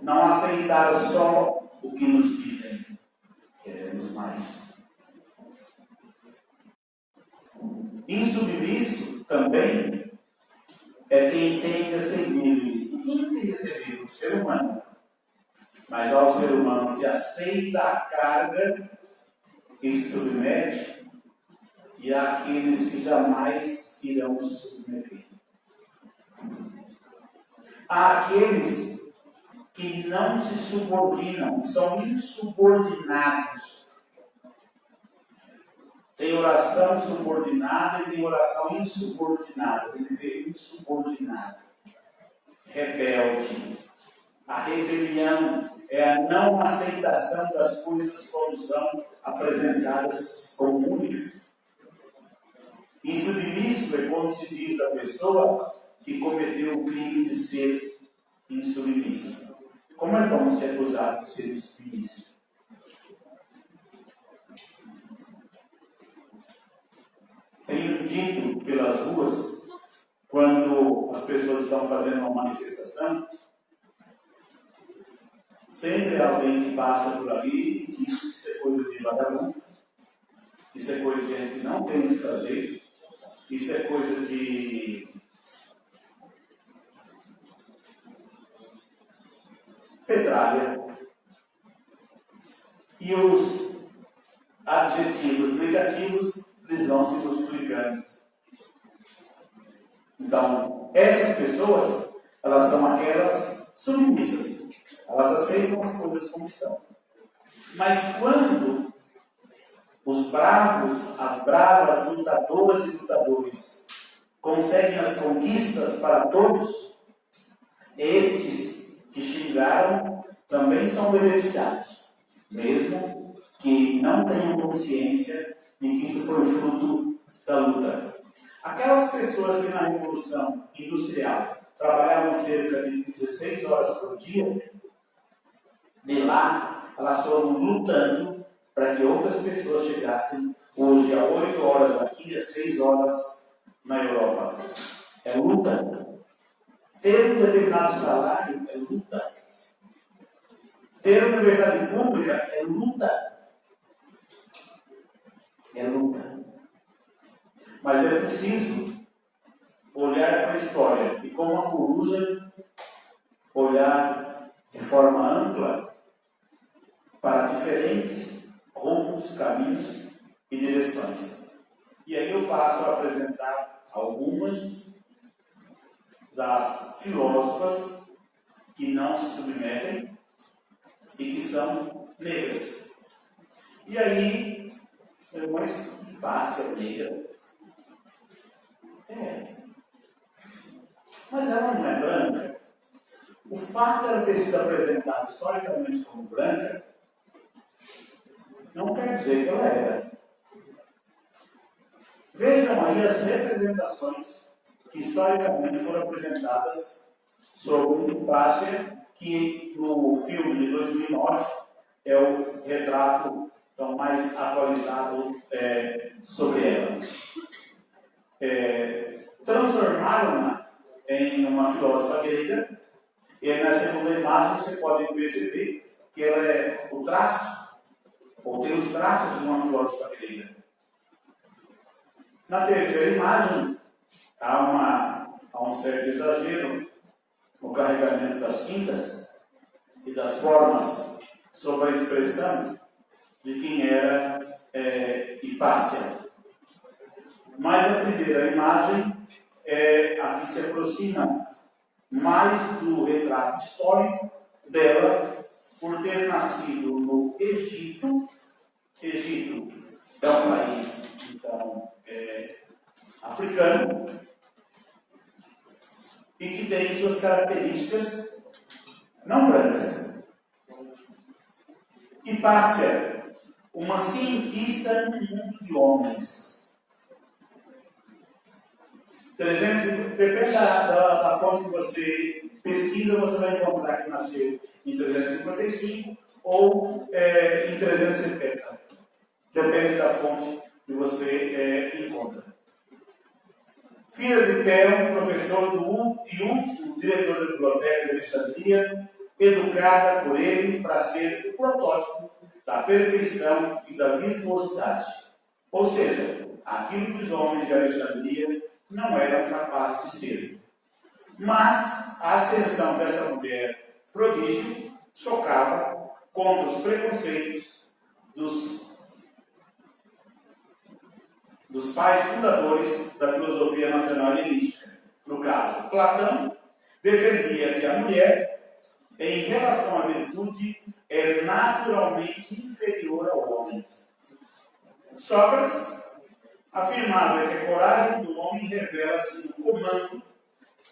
Não aceitar só o que nos dizem. Queremos mais. Insubmisso também é quem tende a ser livre. E quem tende a ser livre? O ser humano. Mas ao ser humano que aceita a carga e se submete, e há aqueles que jamais irão se submeter. Há aqueles que não se subordinam, são insubordinados. Tem oração subordinada e tem oração insubordinada. Tem que ser insubordinado. Rebelde. A rebelião é a não aceitação das coisas como são apresentadas como únicas. Insubmisso é como se diz da pessoa que cometeu o crime de ser insubmisso. Como é bom ser acusado de ser insubmisso? Tem um dito pelas ruas, quando as pessoas estão fazendo uma manifestação, sempre há alguém que passa por ali e diz que isso é coisa de vagabundo, isso é coisa de gente que não tem o que fazer, isso é coisa de petralha. E os adjetivos negativos eles vão se multiplicando. Então, essas pessoas, elas são aquelas submissas. Elas aceitam as coisas como estão. Mas quando os bravos, as bravas, lutadoras e lutadores conseguem as conquistas para todos, estes que xingaram também são beneficiados, mesmo que não tenham consciência de que isso foi fruto da luta. Aquelas pessoas que na Revolução Industrial trabalhavam cerca de 16 horas por dia, de lá elas foram lutando para que outras pessoas chegassem hoje a 8 horas aqui, a 6 horas na Europa. É luta. Ter um determinado salário é luta. Ter uma universidade pública é luta. É luta. Mas é preciso olhar para a história e, como uma coruja, olhar de forma ampla para diferentes rumos, caminhos e direções. E E aí eu passo a apresentar algumas das filósofas que não se submetem e que são negras. E aí, mas Hipácia é negra? Mas ela não é branca. O fato de ela ter sido apresentada historicamente como branca não quer dizer que ela era. Vejam aí as representações que historicamente foram apresentadas sobre Hipácia, que no filme de 2009 é o retrato então, mais atualizado sobre ela. Transformaram-na em uma filósofa grega, e aí na segunda imagem você pode perceber que ela é o traço, ou tem os traços de uma filósofa grega. Na terceira imagem, há um certo exagero no carregamento das tintas e das formas sobre a expressão de quem era Hipácia. Mas a primeira imagem é a que se aproxima mais do retrato histórico dela, por ter nascido no Egito. Egito é um país, então, africano, e que tem suas características não brancas. Hipácia, uma cientista no mundo de homens. Depende da fonte que você pesquisa, você vai encontrar que nasceu em 355 ou em 370. Depende da fonte que você encontra. Filha de Teo, professor e último diretor da biblioteca de Alexandria, educada por ele para ser o protótipo da perfeição e da virtuosidade. Ou seja, aquilo que os homens de Alexandria não eram capazes de ser. Mas a ascensão dessa mulher prodígio chocava contra os preconceitos dos pais fundadores da filosofia nacional helenística. No caso, Platão defendia que a mulher, em relação à virtude, é naturalmente inferior ao homem. Sócrates afirmava que a coragem do homem revela-se no comando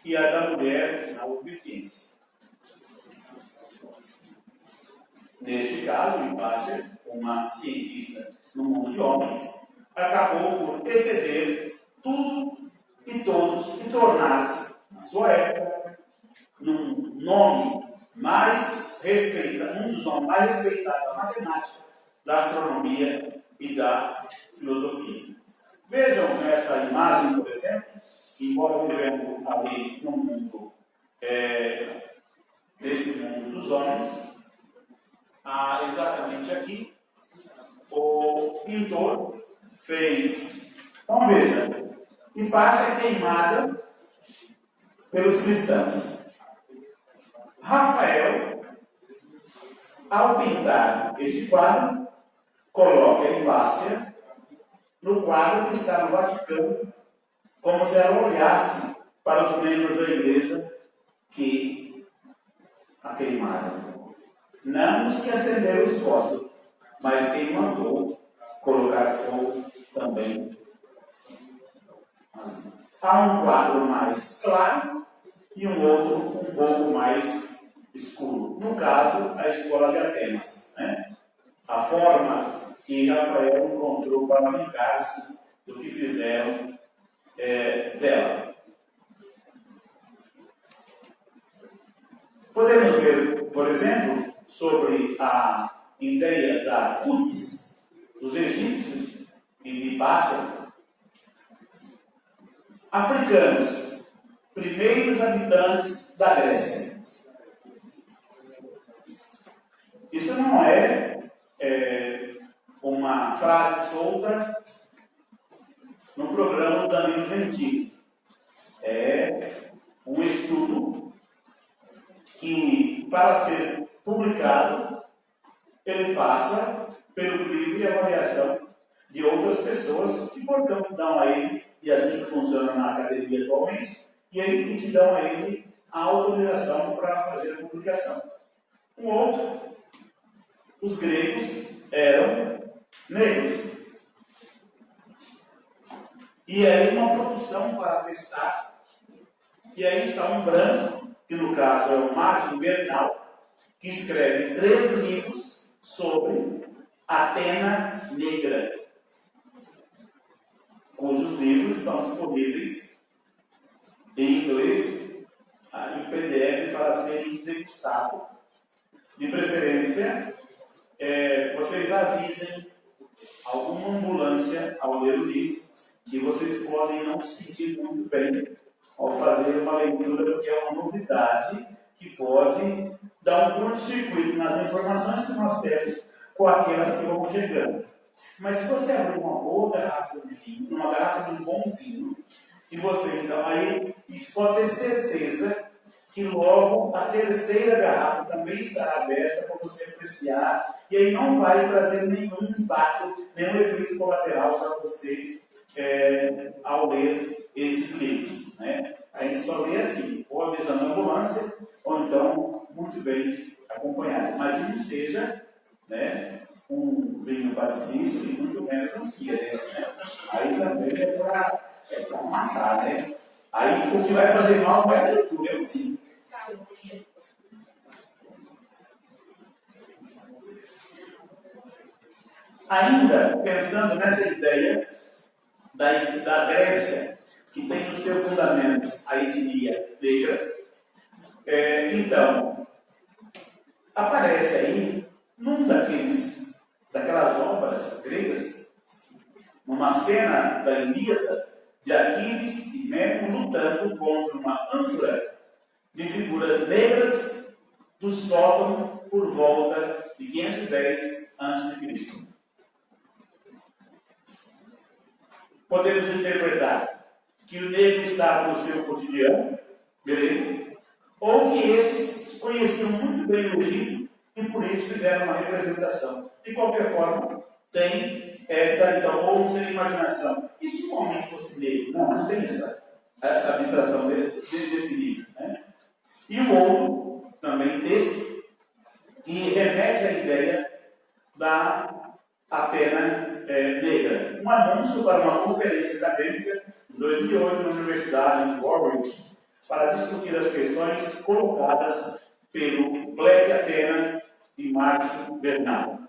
e a da mulher na obediência. Neste caso, Hipácia, uma cientista no mundo de homens, acabou por exceder tudo e todos e tornar-se, na sua época, um dos nomes mais respeitados da matemática, da astronomia e da filosofia. Vejam nessa imagem, por exemplo, embora vivemos ali no mundo, nesse mundo dos homens, exatamente aqui, o pintor fez. Então veja, Hipácia é queimada pelos cristãos. Rafael, ao pintar este quadro, coloca a Hipácia no quadro que está no Vaticano, como se ela olhasse para os membros da igreja que a queimaram. Não os que acenderam os fósforos, mas quem mandou colocar fogo também. Há um quadro mais claro e um outro um pouco mais escuro. No caso, a escola de Atenas. Né? A forma que Rafael encontrou para vingar-se do que fizeram dela. Podemos ver, por exemplo, sobre a ideia da cutis dos egípcios e de Hipácia. Africanos, primeiros habitantes da Grécia. Isso não é uma frase solta no programa do Danilo Gentili. É um estudo que, para ser publicado, ele passa pelo crivo de avaliação de outras pessoas que, portanto, dão a ele, e assim que funciona na academia atualmente, e que dão a ele a autorização para fazer a publicação. Um outro, os gregos eram negros. E aí uma produção para testar. E aí está um branco, que no caso é o Martin Bernal, que escreve 3 livros sobre Atena Negra, cujos livros estão disponíveis em inglês, em PDF, para serem degustados. De preferência, vocês avisem alguma ambulância ao ler o livro, e vocês podem não se sentir muito bem ao fazer uma leitura, porque é uma novidade que pode dar um curto-circuito nas informações que nós temos com aquelas que vão chegando. Mas se você abrir uma boa garrafa de vinho, uma garrafa de um bom vinho, e você então aí, isso pode ter certeza que logo a terceira garrafa também estará aberta para você apreciar, e aí não vai trazer nenhum impacto, nenhum efeito colateral para você ao ler esses livros. Né? A gente só lê assim, ou avisando a ambulância, ou então muito bem acompanhado. Mas que não seja, né, um vinho parecido e muito menos um Guinness, né? Aí também é para matar, né? Aí o que vai fazer mal não é a leitura, é o vinho. Ainda pensando nessa ideia da Grécia, que tem nos seus fundamentos a etnia negra, então, aparece aí, daquelas obras gregas, numa cena da Ilíada, de Aquiles e Memo lutando contra uma ânfora de figuras negras do sótão por volta de 510 a.C. Podemos interpretar que o negro estava no seu cotidiano grego, ou que esses conheciam muito bem o Egito e por isso fizeram uma representação. De qualquer forma, tem esta, então, ou não seria imaginação. E se um homem fosse negro? Não tem essa abstração desse nível. Né? E o outro, também texto, que remete à ideia da Atena negra. Um anúncio para uma conferência acadêmica em 2008 na Universidade de Warwick para discutir as questões colocadas pelo Black Athena e Martin Bernal.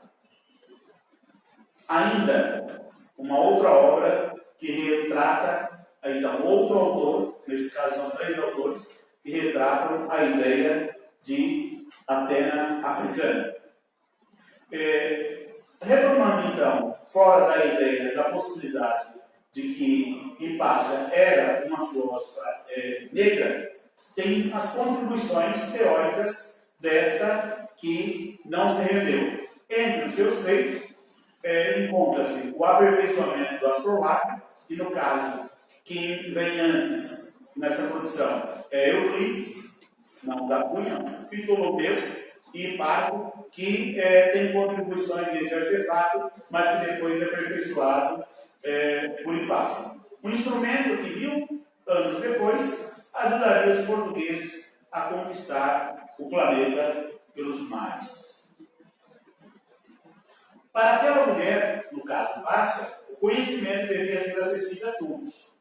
Ainda uma outra obra que retrata, então, outro autor, nesse caso são 3 autores, que retratam a ideia de Atena africana. Retomando então, fora da ideia da possibilidade de que Hipácia era uma filósofa negra, tem as contribuições teóricas desta que não se rendeu. Entre os seus feitos, encontra-se o aperfeiçoamento do astrolábio, e no caso, quem vem antes nessa produção é Euclides, não da Cunha, Ptolomeu e Hiparco, que tem contribuições desse artefato, mas que depois é aperfeiçoado por Hipácia. Um instrumento que 1000 anos depois ajudaria os portugueses a conquistar o planeta pelos mares. Para aquela mulher, no caso Hipácia, o conhecimento devia ser acessível a todos.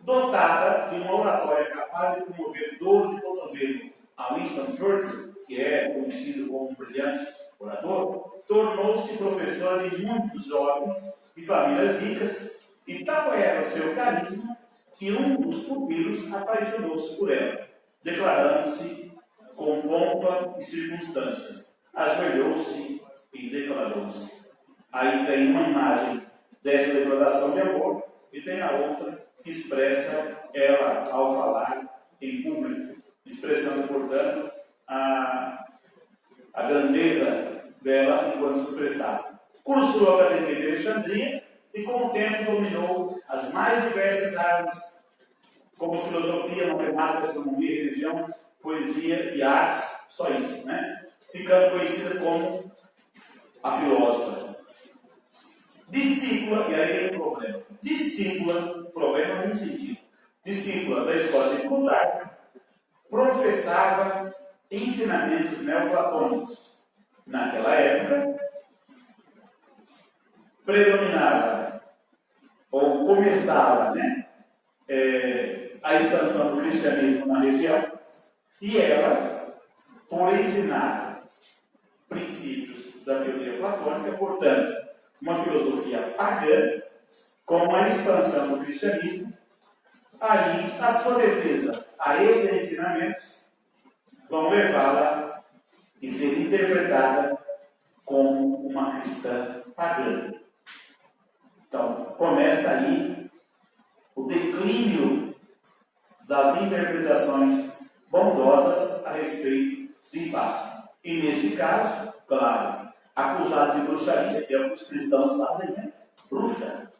Dotada de uma oratória capaz de promover dor de cotovelo a Winston Churchill, que é conhecido como um brilhante orador, tornou-se professora de muitos jovens de famílias ricas, e tal era o seu carisma que um dos pupilos apaixonou-se por ela, declarando-se com pompa e circunstância. Ajoelhou-se e declarou-se. Aí tem uma imagem dessa declaração de amor, e tem a outra que expressa ela ao falar em público, expressando, portanto, a grandeza dela enquanto se expressava. Cursou a Academia de Alexandria e, com o tempo, dominou as mais diversas áreas, como filosofia, matemática, astronomia, religião, poesia e artes, só isso, né? Ficando conhecida como a filósofa. Discípula, e aí vem o problema. Discípula, problema num sentido. Discípula da escola de Plutarco, professava ensinamentos neoplatônicos. Naquela época, predominava, ou começava, a expansão do cristianismo na região, e ela, por ensinar princípios da teoria platônica, portanto, uma filosofia pagã, com a expansão do cristianismo, aí a sua defesa a esses ensinamentos vão levá-la e ser interpretada como uma cristã pagã. Então, começa aí o declínio das interpretações bondosas a respeito de Hipácia. E neste caso, claro, acusado de bruxaria, que é o que os cristãos fazem, né? Bruxa.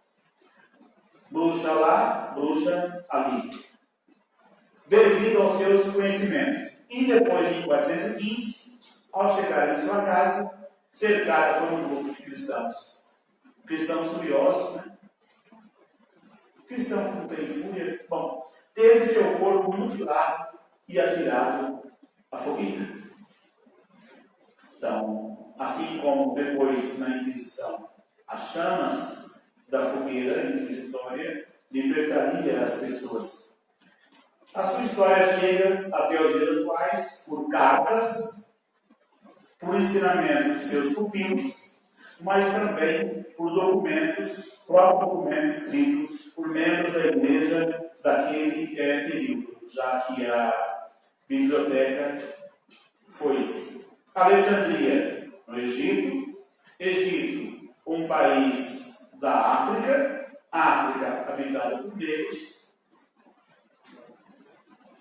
Bruxa lá, bruxa ali. Devido aos seus conhecimentos. E depois, em 415, ao chegar em sua casa, cercada por um grupo de cristãos. Cristãos furiosos, né? Cristão que não tem fúria, bom, teve seu corpo mutilado e atirado à fogueira. Então, assim como depois na Inquisição, as chamas da fogueira inquisitória libertaria as pessoas. A sua história chega até os dias atuais por cartas, por ensinamentos de seus pupilos, mas também por documentos, próprios documentos escritos por membros da igreja daquele período, já que a biblioteca foi-se. Alexandria, no Egito. Egito, um país da África. África, habitada por negros.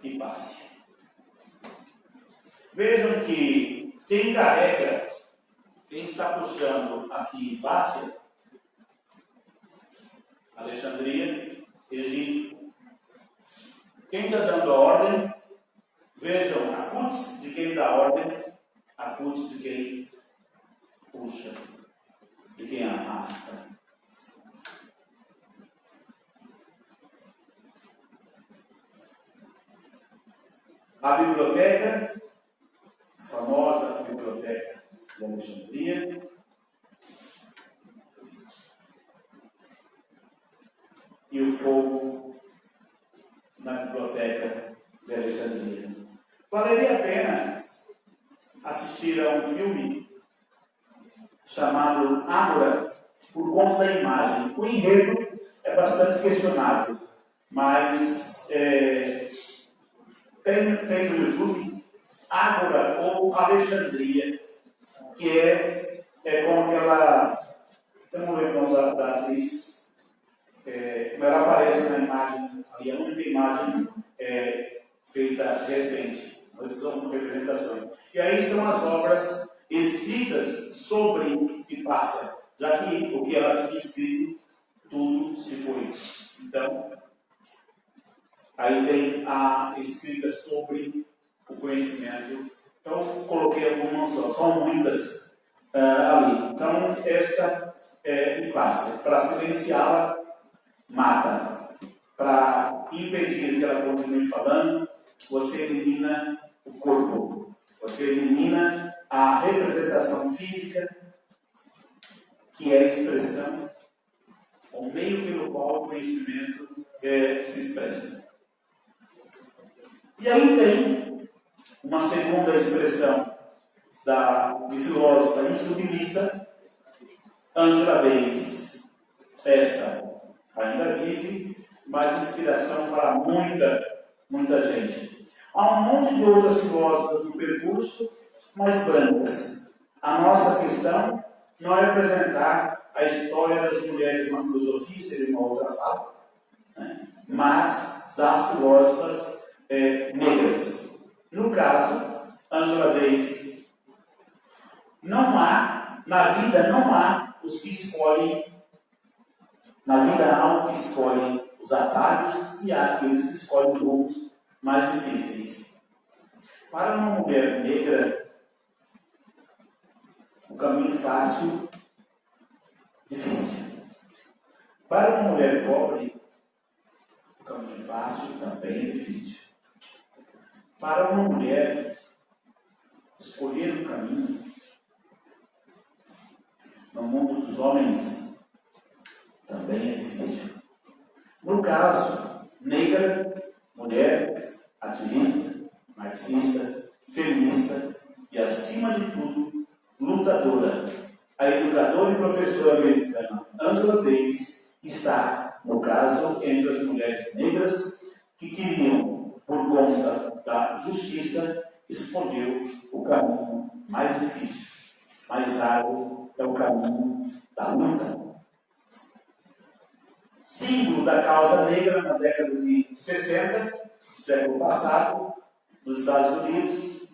Hipácia. Vejam que quem carrega, quem está puxando aqui Hipácia, Alexandria, Egito. Quem está dando a ordem, vejam a cutis de quem dá a ordem, a cutis de quem puxa, de quem arrasta. A biblioteca, a famosa biblioteca de Alexandria, e o fogo na biblioteca de Alexandria. Valeria a pena assistir a um filme chamado Ágora, por conta da imagem. O enredo é bastante questionável, mas tem no YouTube Ágora ou Alexandria, que é com aquela. Tem um letrão da atriz. Ela aparece na imagem, ali a única imagem feita recente, uma representação. E aí estão as obras escritas sobre Hipácia, já que o que ela tinha escrito, tudo se foi. Então, aí tem a escrita sobre o conhecimento. Então, coloquei algumas só, são muitas ali. Então, esta é Hipácia. Para silenciá-la, mata. Para impedir que ela continue falando, você elimina o corpo. Você elimina a representação física, que é a expressão, o meio pelo qual o conhecimento se expressa. E aí tem uma segunda expressão de filósofa insubmissa, Angela Davis. Esta ainda vive, mas inspiração para muita gente. Há um monte de outras filósofas no percurso, mais brancas. A nossa questão não é apresentar a história das mulheres na filosofia, seria uma outra fala, né? Mas das filósofas negras. No caso, Angela Davis, na vida não há os que escolhem. Na vida há os que escolhem os atalhos e há aqueles que escolhem os rumos mais difíceis. Para uma mulher negra, o caminho fácil, difícil. Para uma mulher pobre, o caminho fácil também é difícil. Para uma mulher, escolher o caminho no mundo dos homens também é difícil. No caso, negra, mulher, ativista, marxista, feminista e, acima de tudo, lutadora, a educadora e professora americana Angela Davis está, no caso, entre as mulheres negras que queriam, por conta da justiça, escolher o caminho mais difícil, mais árduo, é o caminho da luta. Símbolo da causa negra na década de 60, do século passado, nos Estados Unidos,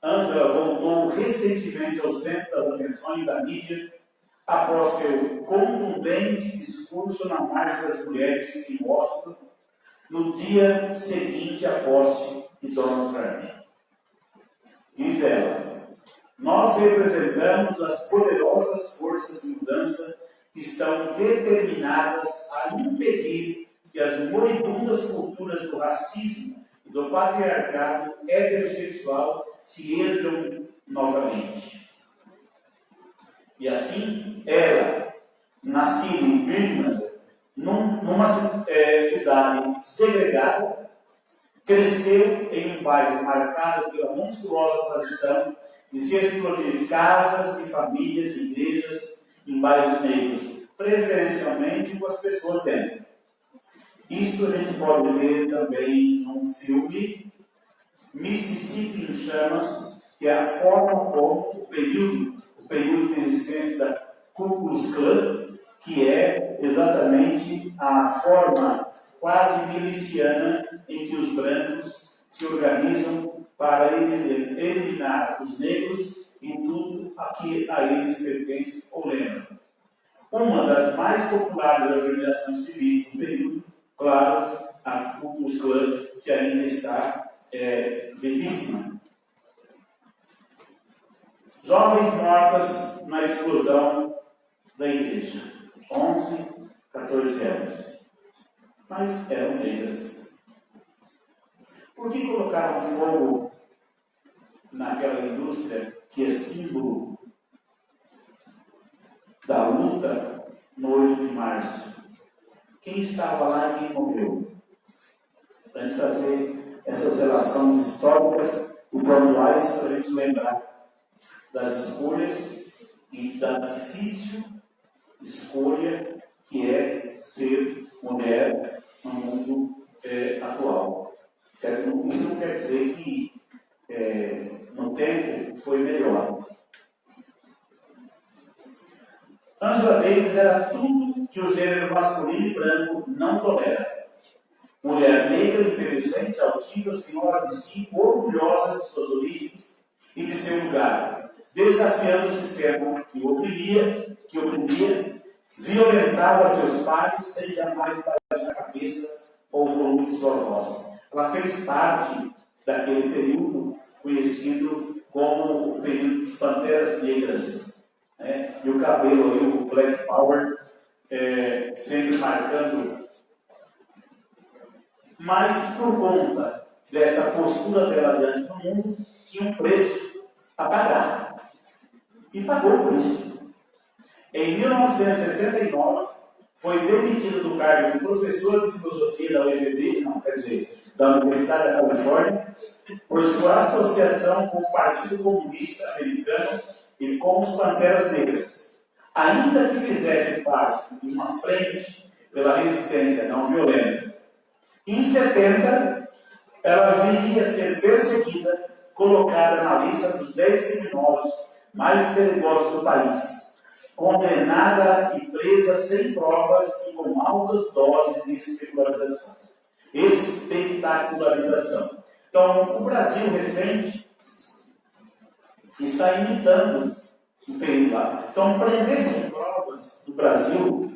Angela voltou recentemente ao centro das atenções da mídia após seu contundente discurso na Marcha das Mulheres em Washington, no dia seguinte à posse de Donald Trump. Diz ela: nós representamos as poderosas forças de mudança que estão determinadas a impedir que as moribundas culturas do racismo e do patriarcado heterossexual se ergam novamente. E assim, ela, nascida em Birmingham, numa cidade segregada, cresceu em um bairro marcado pela monstruosa tradição de se explodir casas de famílias e igrejas em bairros negros, preferencialmente com as pessoas dentro. Isso a gente pode ver também num filme, Mississippi em Chamas, que é a forma como o período de existência da Ku Klux Klan, que é exatamente a forma quase miliciana em que os brancos se organizam para eliminar os negros e tudo a que a eles pertence ou lembra. Uma das mais populares organizações civis do período, claro, a Ku Klux Klan, que ainda está vivíssima. Jovens mortas na explosão da igreja, 11, 14 anos, mas eram negras. Por que colocaram fogo naquela indústria que é símbolo da luta no 8 de março? Quem estava lá e quem morreu? Para a gente fazer essas relações históricas e pontuais para a gente lembrar das escolhas e da difícil escolha que é ser mulher no mundo atual. Isso não quer dizer que no tempo foi melhor. Angela Davis era tudo que o gênero masculino e branco não tolera. Mulher negra, inteligente, altiva, senhora de si, orgulhosa de suas origens e de seu lugar, desafiando o sistema que oprimia, violentava seus pais sem jamais baixar a cabeça ou o volume de sua voz. Ela fez parte daquele período conhecido como o período das Panteras Negras, né? E o cabelo aí, o Black Power, sempre marcando. Mas por conta dessa postura dela diante do mundo, tinha um preço a pagar. E pagou por isso. Em 1969, foi demitido do cargo de professor de filosofia da UFB, da Universidade da Califórnia, por sua associação com o Partido Comunista Americano e com os Panteras Negras. Ainda que fizesse parte de uma frente pela resistência não violenta, em 70, ela viria a ser perseguida, colocada na lista dos 10 criminosos mais perigosos do país, condenada e presa sem provas e com altas doses de espetacularização. Então, o Brasil recente está imitando o período lá. Então, prender sem provas do Brasil,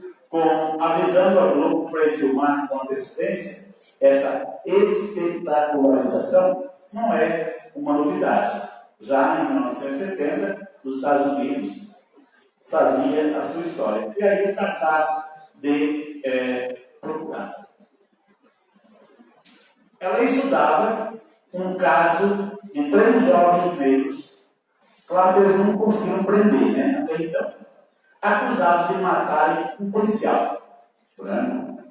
avisando a Globo para ir filmar com antecedência, essa espetacularização não é uma novidade. Já em 1970, nos Estados Unidos, fazia a sua história. E aí o cartaz de procurado. Ela estudava um caso de 3 jovens negros. Claro que eles não conseguiram prender, né? Até então. Acusados de matarem um policial branco.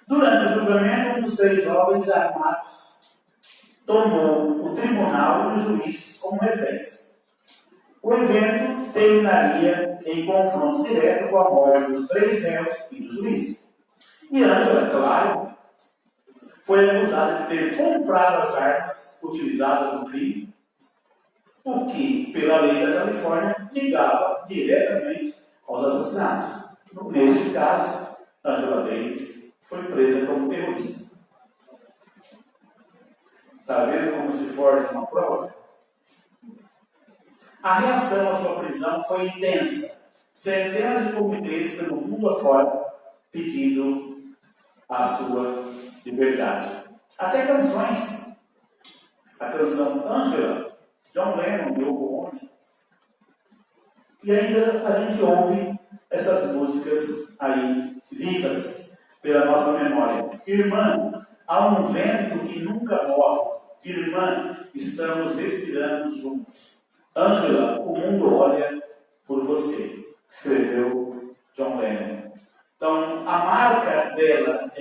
Durante o julgamento, um dos 3 jovens armados tomou o tribunal e o juiz como reféns. O evento terminaria em confronto direto com a morte dos 3 réus e do juiz. E Ângela, claro, foi acusada de ter comprado as armas utilizadas no crime, o que, pela lei da Califórnia, ligava diretamente aos assassinatos. Neste caso, Angela Davis foi presa como terrorista. Está vendo como se forja uma prova? A reação à sua prisão foi intensa. Centenas de comitês pelo mundo afora pedindo a sua liberdade. Até canções. A canção Angela, John Lennon e Yoko Ono. E ainda a gente ouve essas músicas aí vivas pela nossa memória. Irmã, há um vento que nunca morre. Irmã, estamos respirando juntos. Angela, o mundo olha por você, escreveu John Lennon. Então, a marca dela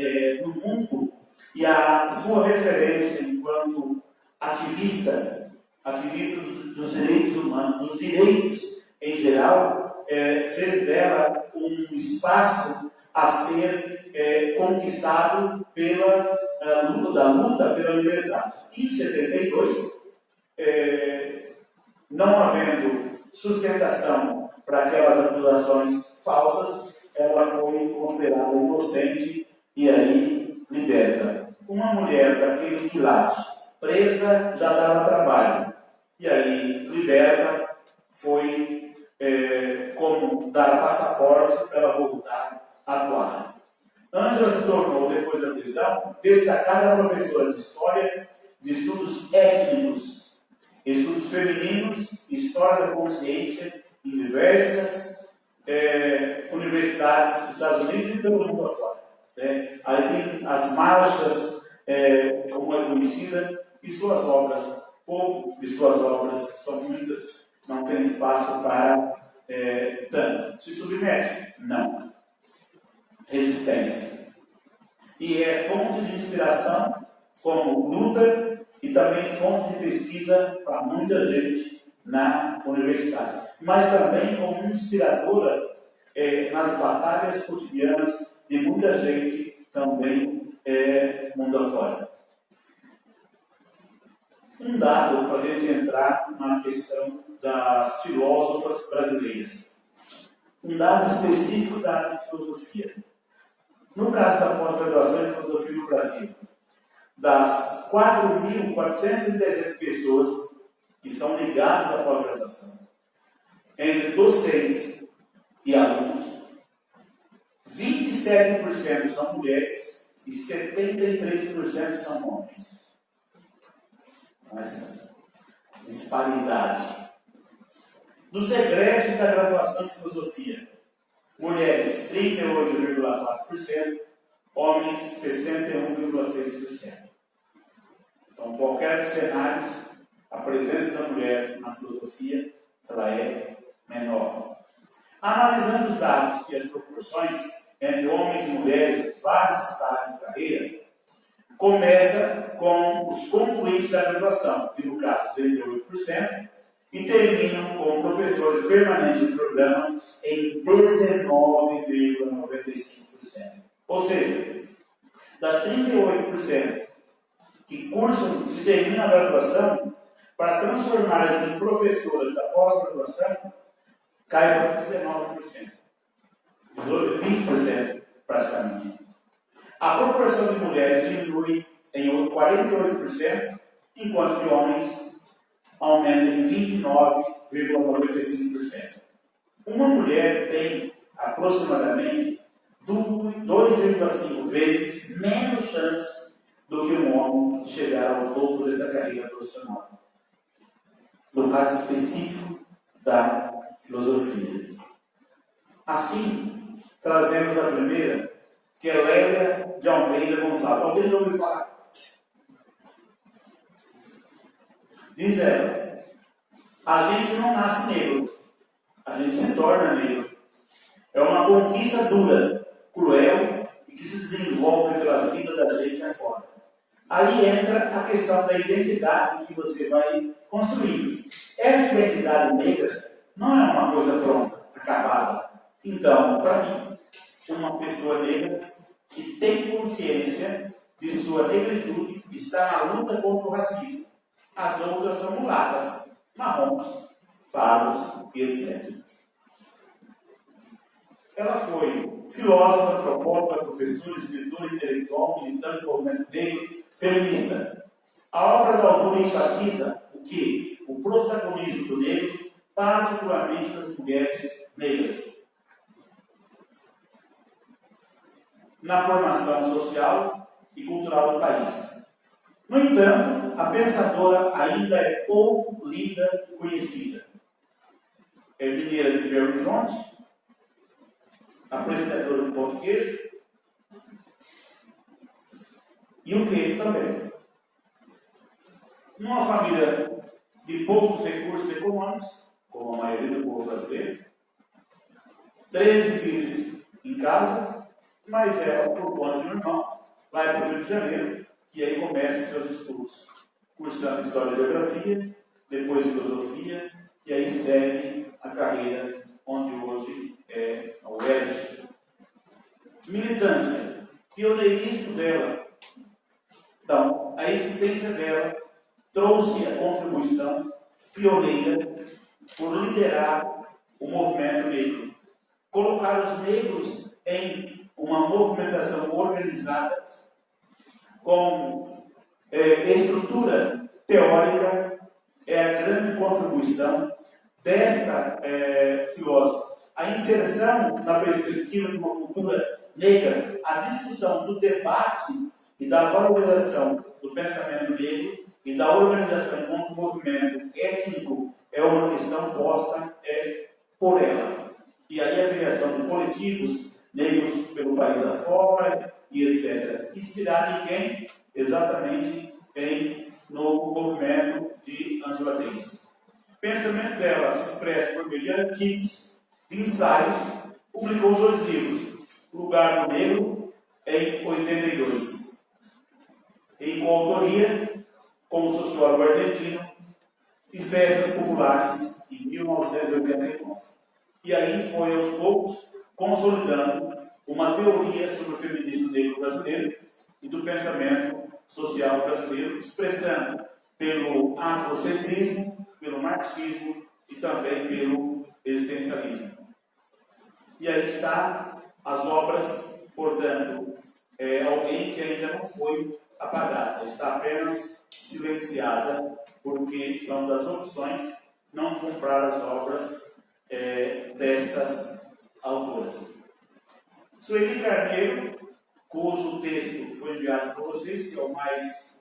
no mundo e a sua referência enquanto ativista dos direitos humanos, dos direitos em geral, fez dela um espaço a ser conquistado pela luta pela liberdade. Em 72, não havendo sustentação para aquelas acusações falsas, ela foi considerada inocente e aí liberta. Uma mulher daquele quilate, presa, já dava trabalho. E aí, liberta, foi como dar passaporte para ela voltar a atuar. Ângela se tornou, depois da prisão, destacada professora de História, de Estudos Étnicos, Estudos Femininos e História da Consciência em diversas universidades dos Estados Unidos e pelo mundo afora. Aí tem as marchas, como é conhecida, e suas obras. Pouco de suas obras, são muitas, não tem espaço para tanto. Se submete? Não. Resistência. E é fonte de inspiração como luta e também fonte de pesquisa para muita gente na universidade. Mas também como inspiradora nas batalhas cotidianas de muita gente também mundo afora. Um dado para a gente entrar na questão das filósofas brasileiras. Um dado específico da área de filosofia. No caso da pós-graduação em filosofia no Brasil, das 4.417 pessoas que estão ligadas à pós-graduação, entre docentes e alunos, 27% são mulheres e 73% são homens. Essa disparidade. Dos egressos da graduação em filosofia, mulheres 38,4%, homens 61,6%. Então, qualquer dos cenários, a presença da mulher na filosofia, ela é menor. Analisando os dados e as proporções entre homens e mulheres de vários estágios de carreira, começa com os concluintes da graduação, que no caso 38%, e terminam com professores permanentes do programa em 19,95%. Ou seja, das 38% que cursam e terminam a graduação, para transformá-las em professoras da pós-graduação, cai para 19%. 20% praticamente. A proporção de mulheres diminui em 48%, enquanto de homens aumenta em 29,95%. Uma mulher tem aproximadamente 2,5 vezes menos chance do que um homem de chegar ao topo dessa carreira profissional. No caso específico da filosofia. Assim, trazemos a primeira, que é Lélia de Almeida Gonçalves. Alguém já ouviu falar? Diz ela: a gente não nasce negro, a gente se torna negro. É uma conquista dura, cruel e que se desenvolve pela vida da gente afora. Aí entra a questão da identidade que você vai construindo. Essa identidade negra não é uma coisa pronta, acabada. Então, para mim, uma pessoa negra que tem consciência de sua negritude está na luta contra o racismo. As outras são mulatas, marrons, pardos e etc. Ela foi filósofa, antropóloga, professora, escritora, intelectual, militante do movimento negro, feminista. A obra da autora enfatiza o que? O protagonismo do negro, particularmente das mulheres negras, na formação social e cultural do país. No entanto, a pensadora ainda é pouco lida e conhecida. É mineira de Belo Horizonte, apreciadora do pão de queijo e o queijo também. Numa família de poucos recursos econômicos, como a maioria do povo brasileiro, 13 filhos em casa, mas ela, por conta de um irmão, vai para o Rio de Janeiro e aí começa seus estudos, cursando História e Geografia, depois Filosofia, e aí segue a carreira onde hoje é a UERJ. Militância, pioneirismo dela. Então, a existência dela trouxe a contribuição pioneira por liderar o movimento negro, colocar os negros em uma movimentação organizada com estrutura teórica. É a grande contribuição desta filósofa. A inserção na perspectiva de uma cultura negra, a discussão do debate e da valorização do pensamento negro e da organização contra o movimento étnico é uma questão posta por ela. E aí a criação de coletivos negros pelo país afora e etc. Inspirado em quem? Exatamente no movimento de Angela Davis. O pensamento dela se expressa por meio de artigos, de ensaios, publicou 2 livros, Lugar do Negro, em 82, em coautoria com o sociólogo argentino, e Festas Populares, em 1989. E aí foi, aos poucos, consolidando uma teoria sobre o feminismo negro brasileiro e do pensamento social brasileiro, expressando pelo afrocentrismo, pelo marxismo e também pelo existencialismo. E aí está as obras, portanto, alguém que ainda não foi apagada, está apenas silenciada, porque são das opções não comprar as obras destas autoras. Sueli Carneiro, cujo texto foi enviado para vocês, que é o mais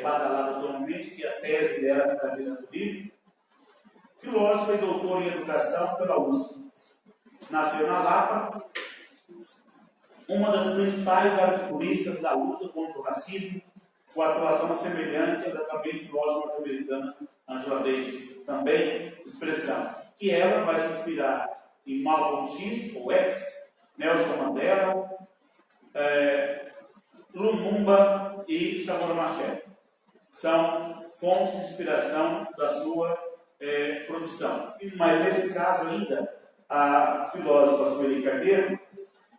badalado atualmente, que é a tese dela que está virando no livro. Filósofa e doutora em educação pela USP. Nasceu na Lapa, uma das principais articulistas da luta contra o racismo, com atuação semelhante à da também filósofa norte-americana Angela Davis, também expressão. E ela vai se inspirar em Malcolm X, ou X, Nelson Mandela, Lumumba e Samora Machel. São fontes de inspiração da sua produção. Mas nesse caso ainda, a filósofa Sueli Carneiro,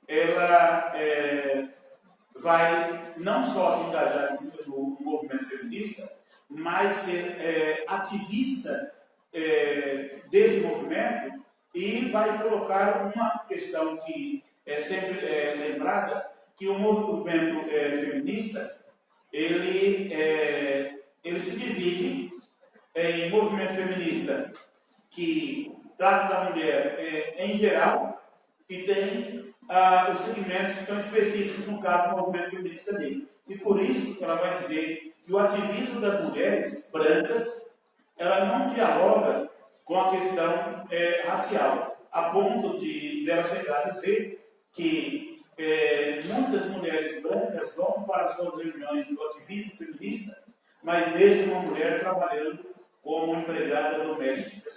ela vai não só se engajar no movimento feminista, mas ser ativista desse movimento, e vai colocar uma questão que é sempre lembrada, que o movimento feminista ele se divide em movimento feminista que trata da mulher em geral, e tem os segmentos que são específicos, no caso do movimento feminista dele. E por isso ela vai dizer que o ativismo das mulheres brancas, ela não dialoga com a questão racial. a ponto de ela chegar a dizer que muitas mulheres brancas vão para suas reuniões do ativismo feminista, mas deixam uma mulher trabalhando como empregada doméstica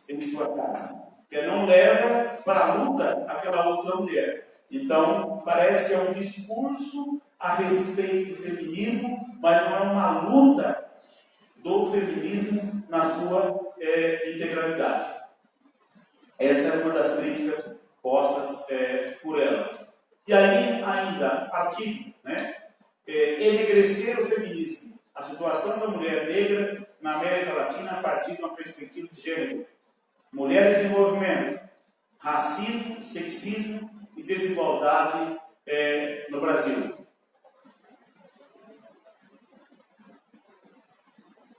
em sua casa, que não leva para a luta aquela outra mulher. Então, parece que é um discurso a respeito do feminismo, mas não é uma luta do feminismo na sua integralidade. Essa é uma das críticas postas por ela. E aí, ainda, artigo, né? Enegrecer o feminismo, a situação da mulher negra na América Latina a partir de uma perspectiva de gênero. Mulheres em movimento, racismo, sexismo e desigualdade no Brasil.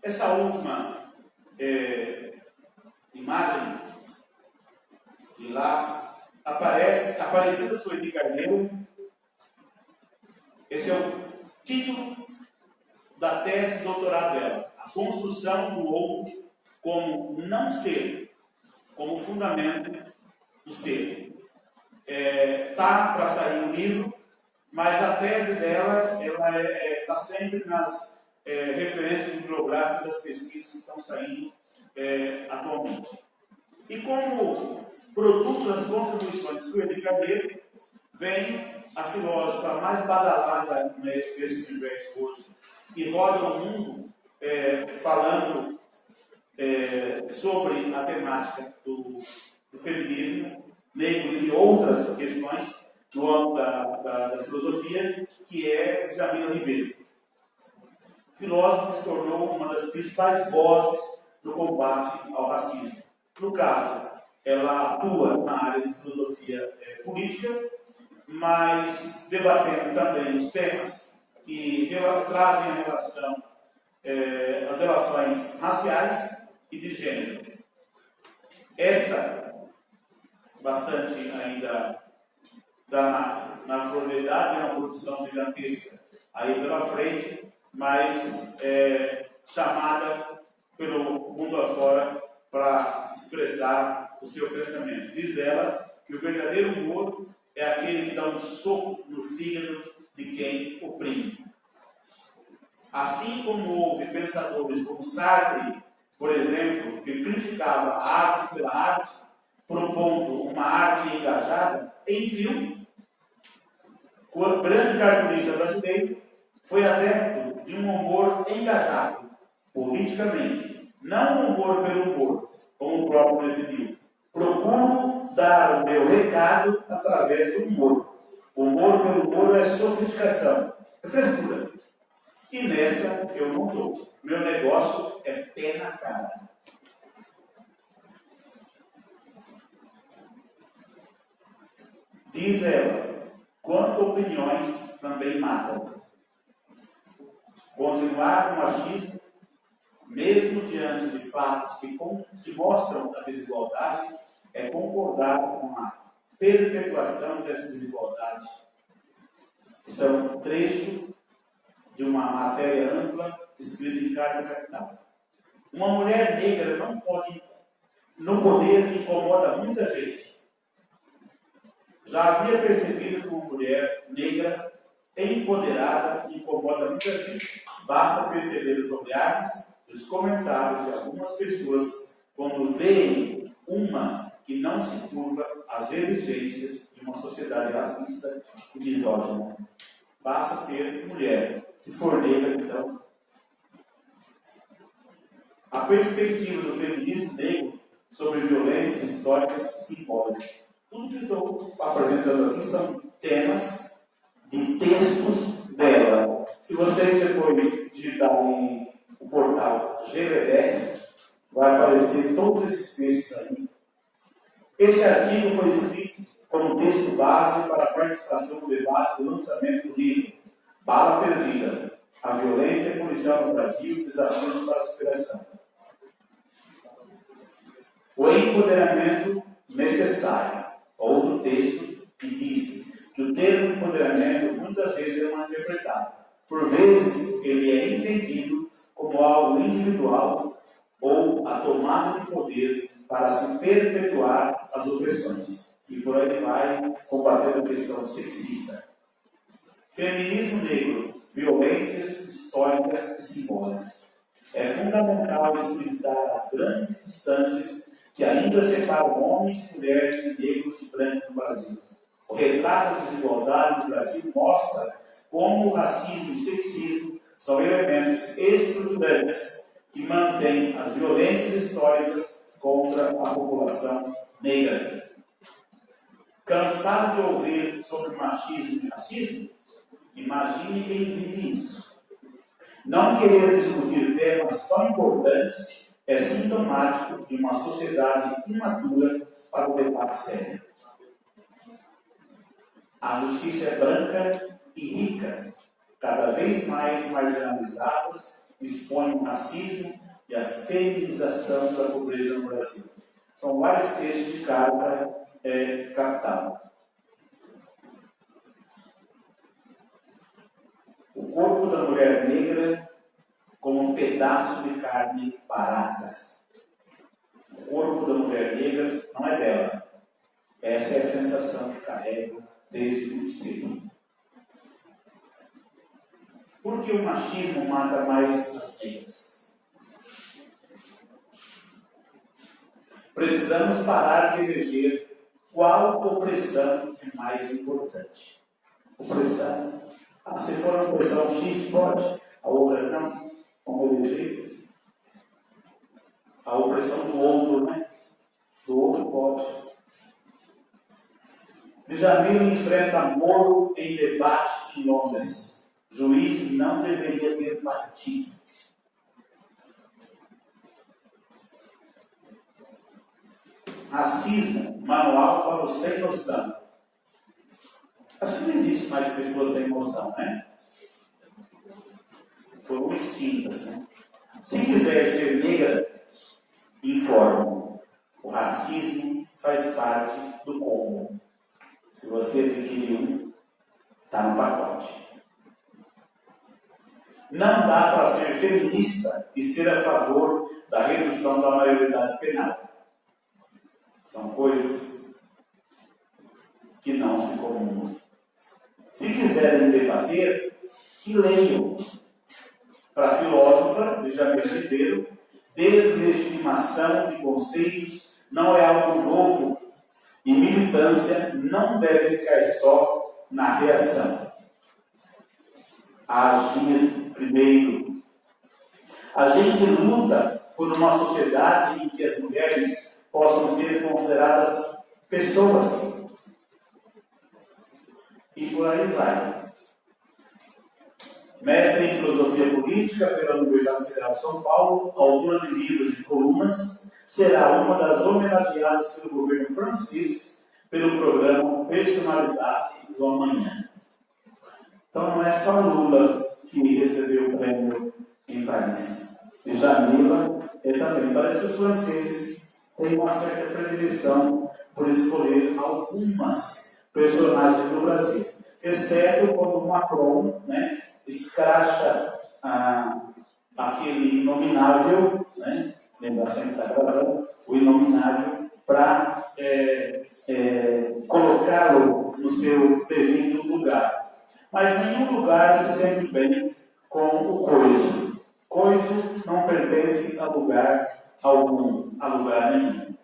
Essa última imagem de Las Aparecida Sueli Carneiro. Esse é o título da tese de doutorado dela. A construção do outro como não ser, como fundamento do ser. Está para sair um livro, mas a tese dela está sempre nas referências bibliográficas das pesquisas que estão saindo atualmente. E como produto das contribuições de Sueli Carneiro, vem a filósofa mais badalada nesse universo hoje, e roda o mundo falando sobre a temática do feminismo negro e outras questões do âmbito da filosofia, que é Djamila Ribeiro. Filósofa que se tornou uma das principais vozes do combate ao racismo. No caso, ela atua na área de filosofia política, mas debatendo também os temas que trazem a relação, as relações raciais e de gênero. Esta, bastante ainda está na flor da idade, é uma produção gigantesca aí pela frente, mas chamada pelo mundo afora para expressar o seu pensamento. Diz ela que o verdadeiro humor é aquele que dá um soco no fígado de quem oprime. Assim como houve pensadores como Sartre, por exemplo, que criticava a arte pela arte, propondo uma arte engajada, enfim, o grande cartunista brasileiro foi adepto de um humor engajado, politicamente. Não um humor pelo humor, como o próprio definiu. Procuro dar o meu recado através do humor. O humor pelo humor é sofisticação, é frescura. E nessa eu não estou. Meu negócio é pé na cara. Diz ela, quanto opiniões também matam. Continuar com o machismo, mesmo diante de fatos que mostram a desigualdade, é concordar com a perpetuação dessa desigualdade. Isso é um trecho de uma matéria ampla escrita em carta capital. Uma mulher negra no poder incomoda muita gente. Já havia percebido que uma mulher negra empoderada incomoda muita gente. Basta perceber os olhares e os comentários de algumas pessoas quando veem uma que não se curva às exigências de uma sociedade racista e misógina. Basta ser mulher. Se for negra, então. A perspectiva do feminismo negro sobre violências históricas e simbólicas. Tudo que estou apresentando aqui são temas de textos dela. Se vocês depois digitarem o portal GV10, vai aparecer todos esses textos aí. Esse artigo foi escrito como texto base para a participação no debate do lançamento do livro Bala Perdida, a violência policial no Brasil, desafios para a superação. O empoderamento necessário. Outro texto que diz que o termo empoderamento muitas vezes é mal interpretado. Por vezes, ele é entendido como algo individual ou a tomada de poder para se perpetuar as opressões. E por aí vai, combatendo a questão sexista. Feminismo negro, violências históricas e simbólicas. É fundamental explicitar as grandes distâncias que ainda separam homens, mulheres, negros e brancos no Brasil. O retrato da desigualdade no Brasil mostra como o racismo e o sexismo são elementos estruturantes que mantêm as violências históricas contra a população negra. Cansado de ouvir sobre machismo e racismo? Imagine quem vive isso. Não querer discutir temas tão importantes é sintomático de uma sociedade imatura para o debate sério. A justiça é branca e rica, cada vez mais marginalizadas, expõem o racismo e a feminização da pobreza no Brasil. São vários textos de carta capital. O corpo da mulher negra como um pedaço de carne barata. O corpo da mulher negra não é dela. Essa é a sensação que carrego desde muito cedo. Por que o machismo mata mais as negras? Precisamos parar de eleger qual opressão é mais importante. Opressão. Se for uma opressão X, pode, a outra não. Como eleger? A opressão do outro, né? Do outro pode. Djamila enfrenta Moro em debate em Londres. Juiz não deveria ter partido. Racismo, manual para o sem noção. Acho que não existe mais pessoas sem noção, né? Foram extintas, né? Se quiser ser negra, informe. O racismo faz parte do combo. Se você adquirir um, está no pacote. Não dá para ser feminista e ser a favor da redução da maioridade penal. São coisas que não se comungam. Se quiserem debater, que leiam. Para a filósofa Djamila Ribeiro, deslegitimação de conceitos não é algo novo e militância não deve ficar só na reação. Agir primeiro. A gente luta por uma sociedade em que as mulheres possam ser consideradas pessoas. E por aí vai. Mestre em Filosofia Política pela Universidade Federal de São Paulo, autora de livros e colunas, será uma das homenageadas pelo governo francês pelo programa Personalidade do Amanhã. Então não é só Lula que recebeu o prêmio em Paris. E Djamila também. Parece que os franceses têm uma certa predileção por escolher algumas personagens do Brasil. Exceto quando o Macron, né, escracha aquele inominável, né, lembra sempre que está gravando, o inominável, para colocá-lo no seu devido lugar. Mas nenhum lugar se sente bem com o coiso. Coiso não pertence a lugar algum, a lugar nenhum.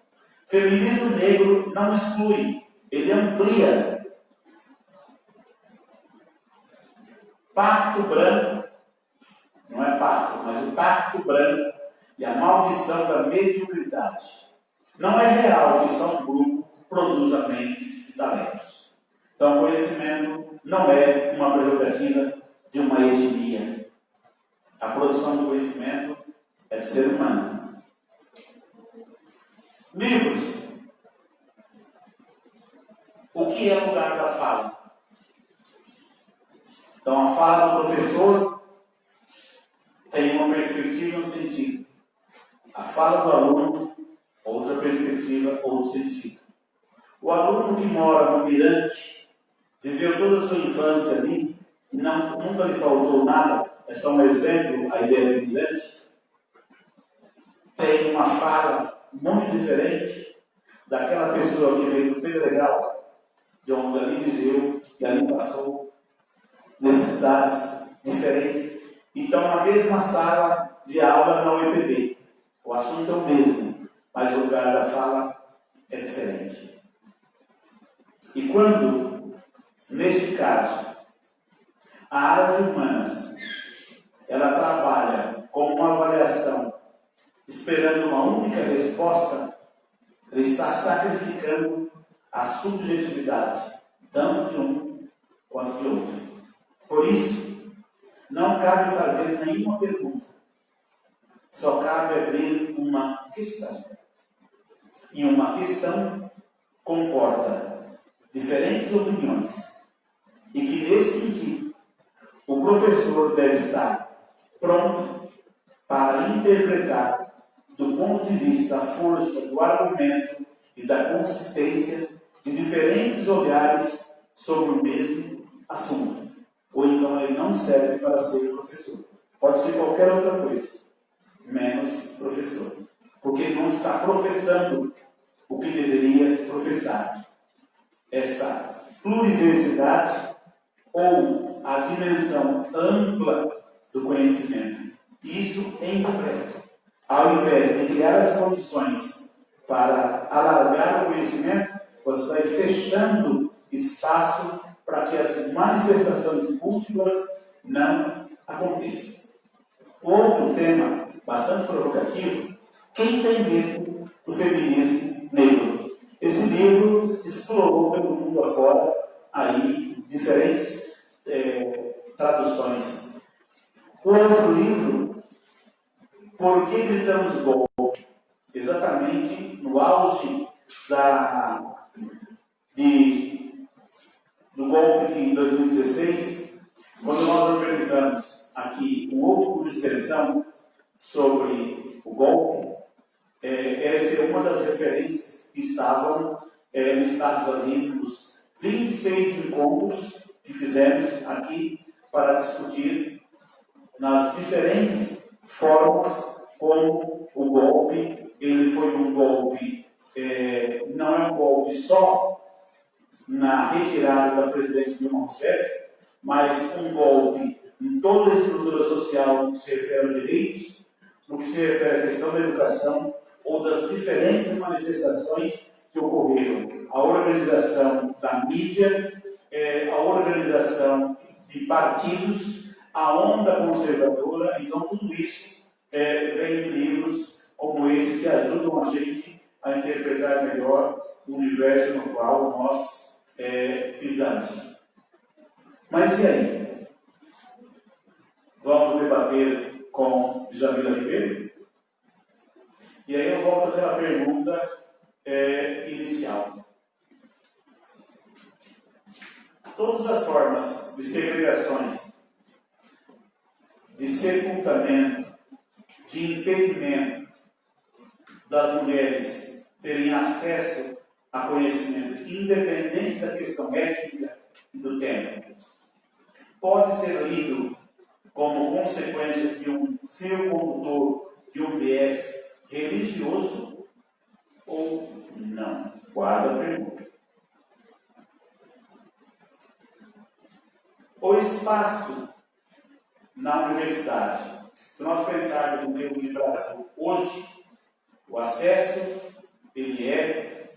Feminismo negro não exclui, ele amplia. Pacto branco, não é pacto, mas o pacto branco e a maldição da mediocridade. Não é real que só um grupo produza mentes e talentos. Então, conhecimento não é uma prerrogativa de uma etnia. A produção do conhecimento é do ser humano. Livros. O que é o lugar da fala? Então, a fala do professor tem uma perspectiva, um sentido. A fala do aluno, outra perspectiva, outro sentido. O aluno que mora no Mirante, viveu toda a sua infância ali, e nunca lhe faltou nada, é só um exemplo, a ideia do Mirante, tem uma fala muito diferente daquela pessoa que veio do Pedregal, de onde ali viveu e ali passou necessidades diferentes. Então, na mesma sala de aula na UEPB, o assunto é o mesmo, mas o lugar da fala é diferente. E quando, neste caso, a área de humanas, ela trabalha com uma avaliação esperando uma única resposta, ela está sacrificando a subjetividade, tanto de um quanto de outro. Por isso, não cabe fazer nenhuma pergunta, só cabe abrir uma questão. E uma questão comporta diferentes opiniões, e que nesse sentido, o professor deve estar pronto para interpretar do ponto de vista da força do argumento e da consistência de diferentes olhares sobre o mesmo assunto. Ou então ele não serve para ser professor. Pode ser qualquer outra coisa, menos professor. Porque ele não está professando o que deveria professar. Essa pluriversidade ou a dimensão ampla do conhecimento. Isso empobrece. Ao invés de criar as condições para alargar o conhecimento, você vai fechando espaço para que as manifestações múltiplas não aconteçam. Outro tema bastante provocativo: quem tem medo do feminismo negro? Esse livro explorou pelo mundo afora aí diferentes traduções. O outro livro, Por que Gritamos Golpe? Exatamente no auge do golpe de 2016, quando nós organizamos aqui um outro curso de extensão sobre o golpe, essa é uma das referências que estavam listados ali nos 26 encontros que fizemos aqui para discutir nas diferentes formas como o golpe, ele foi um golpe, não é um golpe só na retirada da presidente Dilma Rousseff, mas um golpe em toda a estrutura social no que se refere aos direitos, no que se refere à questão da educação ou das diferentes manifestações que ocorreram. A organização da mídia, a organização de partidos, a onda conservadora. Então tudo isso vem de livros como esse que ajudam a gente a interpretar melhor o universo no qual nós pisamos. Mas e aí? Vamos debater com Jamila Ribeiro? E aí eu volto àquela pergunta inicial. Todas as formas de segregações, de sepultamento, de impedimento das mulheres terem acesso a conhecimento, independente da questão étnica e do tema, pode ser lido como consequência de um fio condutor, de um viés religioso ou não? Guarda a pergunta. O espaço na universidade. Se nós pensarmos no tempo de Brasil hoje, o acesso ele é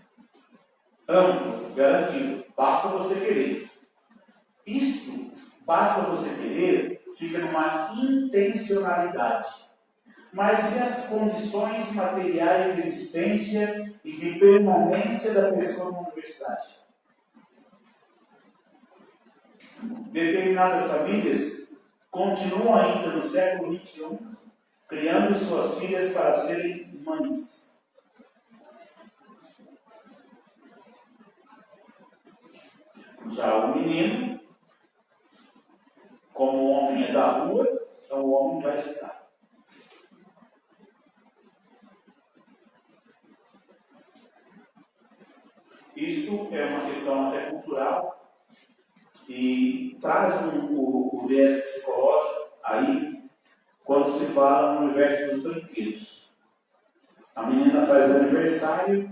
amplo, garantido. Basta você querer. Isto, basta você querer, fica numa intencionalidade. Mas e as condições materiais de existência e de permanência da pessoa na universidade? Determinadas famílias continuam ainda no século XXI criando suas filhas para serem mães. Já o menino, como o homem é da rua, então o homem vai estudar. Isso é uma questão até cultural e traz o viés psicológico aí quando se fala no universo dos brinquedos. A menina faz aniversário,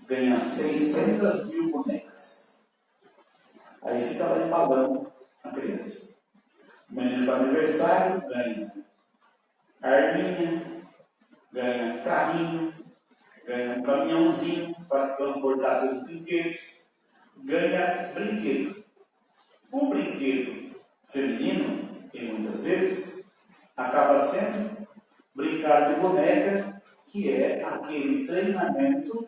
ganha 600 mil bonecas. Aí fica lá empalando a criança. O menino faz aniversário, ganha arminha, ganha carrinho, ganha um caminhãozinho para transportar seus brinquedos, ganha brinquedo. O brinquedo feminino, e muitas vezes, acaba sendo brincar de boneca, que é aquele treinamento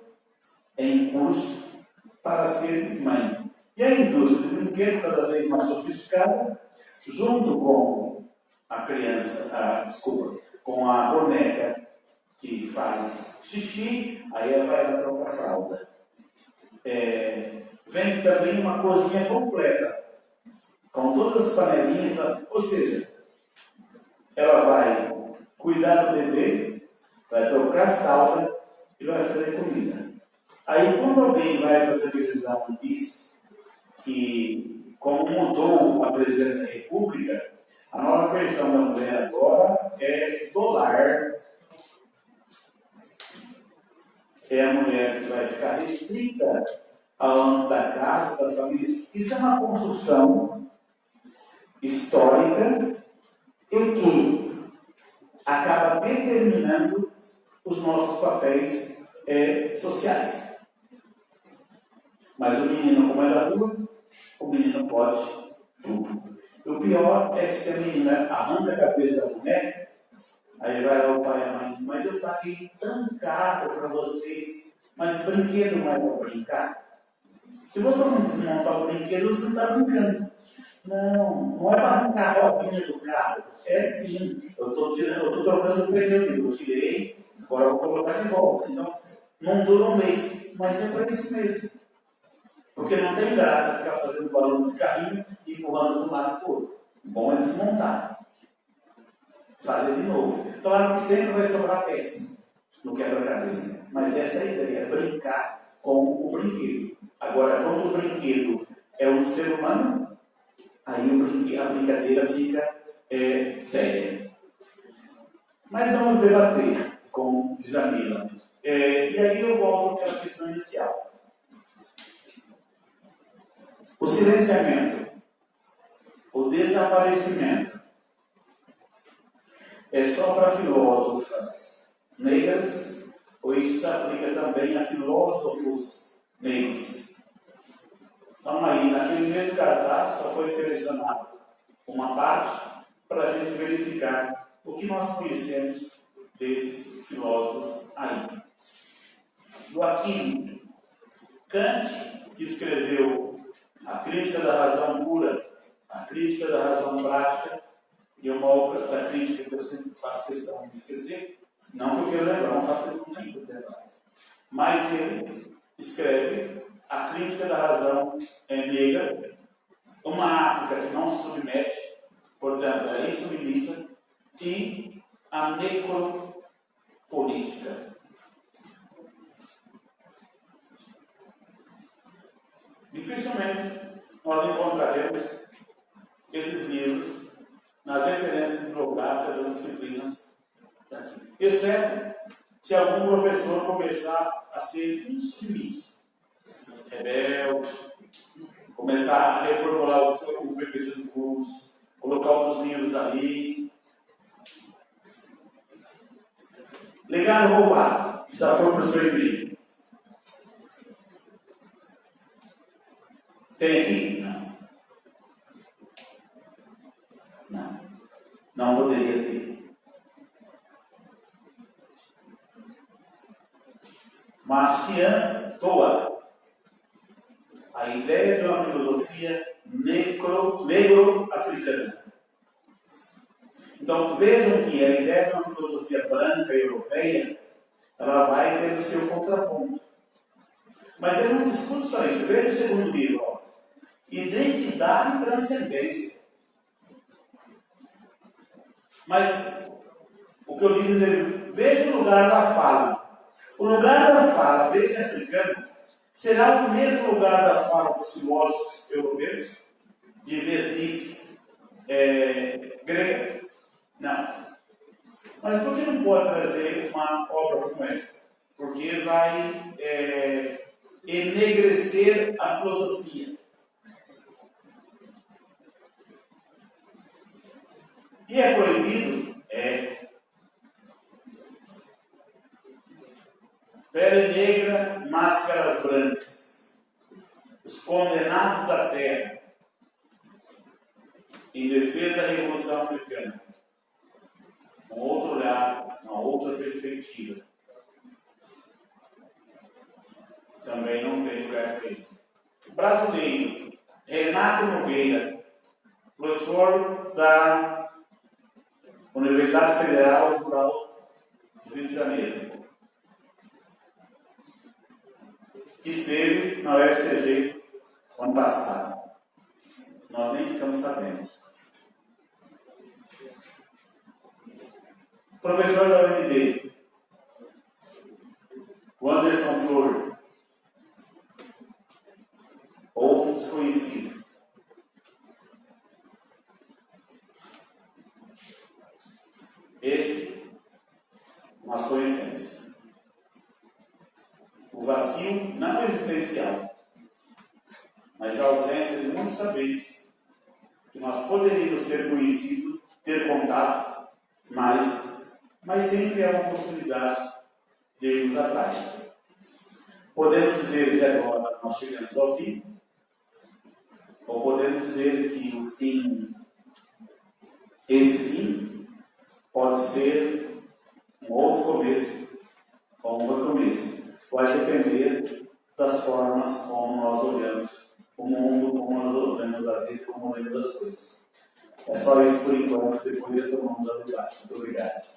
em curso para ser mãe. E a indústria de brinquedo, cada vez mais sofisticada, junto com a criança, com a boneca que faz xixi, aí ela vai trocar fralda. Vende também uma cozinha completa, com todas as panelinhas, ou seja, ela vai cuidar do bebê, vai trocar fralda e vai fazer comida. Aí quando alguém vai para a televisão e diz que, como mudou a presidência da República, a nova versão da mulher agora é do lar. É a mulher que vai ficar restrita ao âmbito da casa, da família. Isso é uma construção histórica e que acaba determinando os nossos papéis sociais. Mas o menino, como é da rua, o menino pode tudo. E o pior é que se a menina arranca a cabeça da boneca, aí vai lá o pai e a mãe, mas eu paguei tão caro para vocês, mas brinquedo não é para brincar. Se você não desmontar o brinquedo, você não está brincando. Não é para arrancar a rodinha do carro. É sim. Eu estou trocando o pneu, eu tirei, agora eu vou colocar de volta. Então, não dura um mês, mas é para isso mesmo. Porque não tem graça ficar fazendo barulho de carrinho e empurrando de um lado para o outro. Bom é desmontar. Fazer de novo. Claro que sempre vai sobrar peça no quebra-cabeça. Mas essa é a ideia, é brincar com o brinquedo. Agora, quando o brinquedo é um ser humano, aí a brincadeira fica séria. Mas vamos debater com Jamila. E aí eu volto àquela questão inicial. O silenciamento, o desaparecimento, é só para filósofas negras ou isso se aplica também a filósofos negros? Então aí, naquele mesmo cartaz, só foi selecionado uma parte para a gente verificar o que nós conhecemos desses filósofos aí. Do Aquino, Kant, que escreveu a crítica da razão pura, a crítica da razão prática, e uma outra crítica que eu sempre faço questão de esquecer, não porque eu lembro, não faço questão nem de lembrar. Mas ele escreve a crítica da razão negra, uma África que não se submete, portanto é insubmissa, e a necropolítica. Dificilmente nós encontraremos esses livros nas referências bibliográficas das disciplinas daqui. Exceto se algum professor começar a ser insubmisso, rebelde, começar a reformular o PPC do curso, colocar outros livros ali. Legado roubado, já foi para o seu e-mail. Tem aqui? Não poderia ter. Marcian Toa. A ideia de uma filosofia negro-africana. Então vejam que a ideia de uma filosofia branca europeia, ela vai ter o seu contraponto. Mas ele não discute só isso. Veja o segundo livro. Ó. Identidade e transcendência. Mas o que eu disse nele, veja o lugar da fala. O lugar da fala desse africano será o mesmo lugar da fala dos filósofos europeus, de verniz grega? Não. Mas por que não pode trazer uma obra como essa? Porque vai enegrecer a filosofia. E é proibido? É. Pele negra, máscaras brancas. Os condenados da terra, em defesa da Revolução Africana. Um outro olhar, uma outra perspectiva. Também não tem lugar para isso. Brasileiro, Renato Nogueira, professor da Universidade Federal Rural do Rio de Janeiro, que esteve na UFCG ano passado. Nós nem ficamos sabendo. Professor da UNB, o Anderson Flor, ou desconhecido. Esse nós conhecemos. O vazio não existencial, mas a ausência de muitos saberes que nós poderíamos ser conhecidos, ter contato, mas sempre há uma possibilidade de irmos atrás. Podemos dizer que agora nós chegamos ao fim, ou podemos dizer que o fim, esse fim, pode ser um outro começo, ou um outro começo. Vai depender das formas como nós olhamos o mundo, como nós olhamos a vida, como olhamos as coisas. É só isso por enquanto, depois retomamos a debate. Muito obrigado.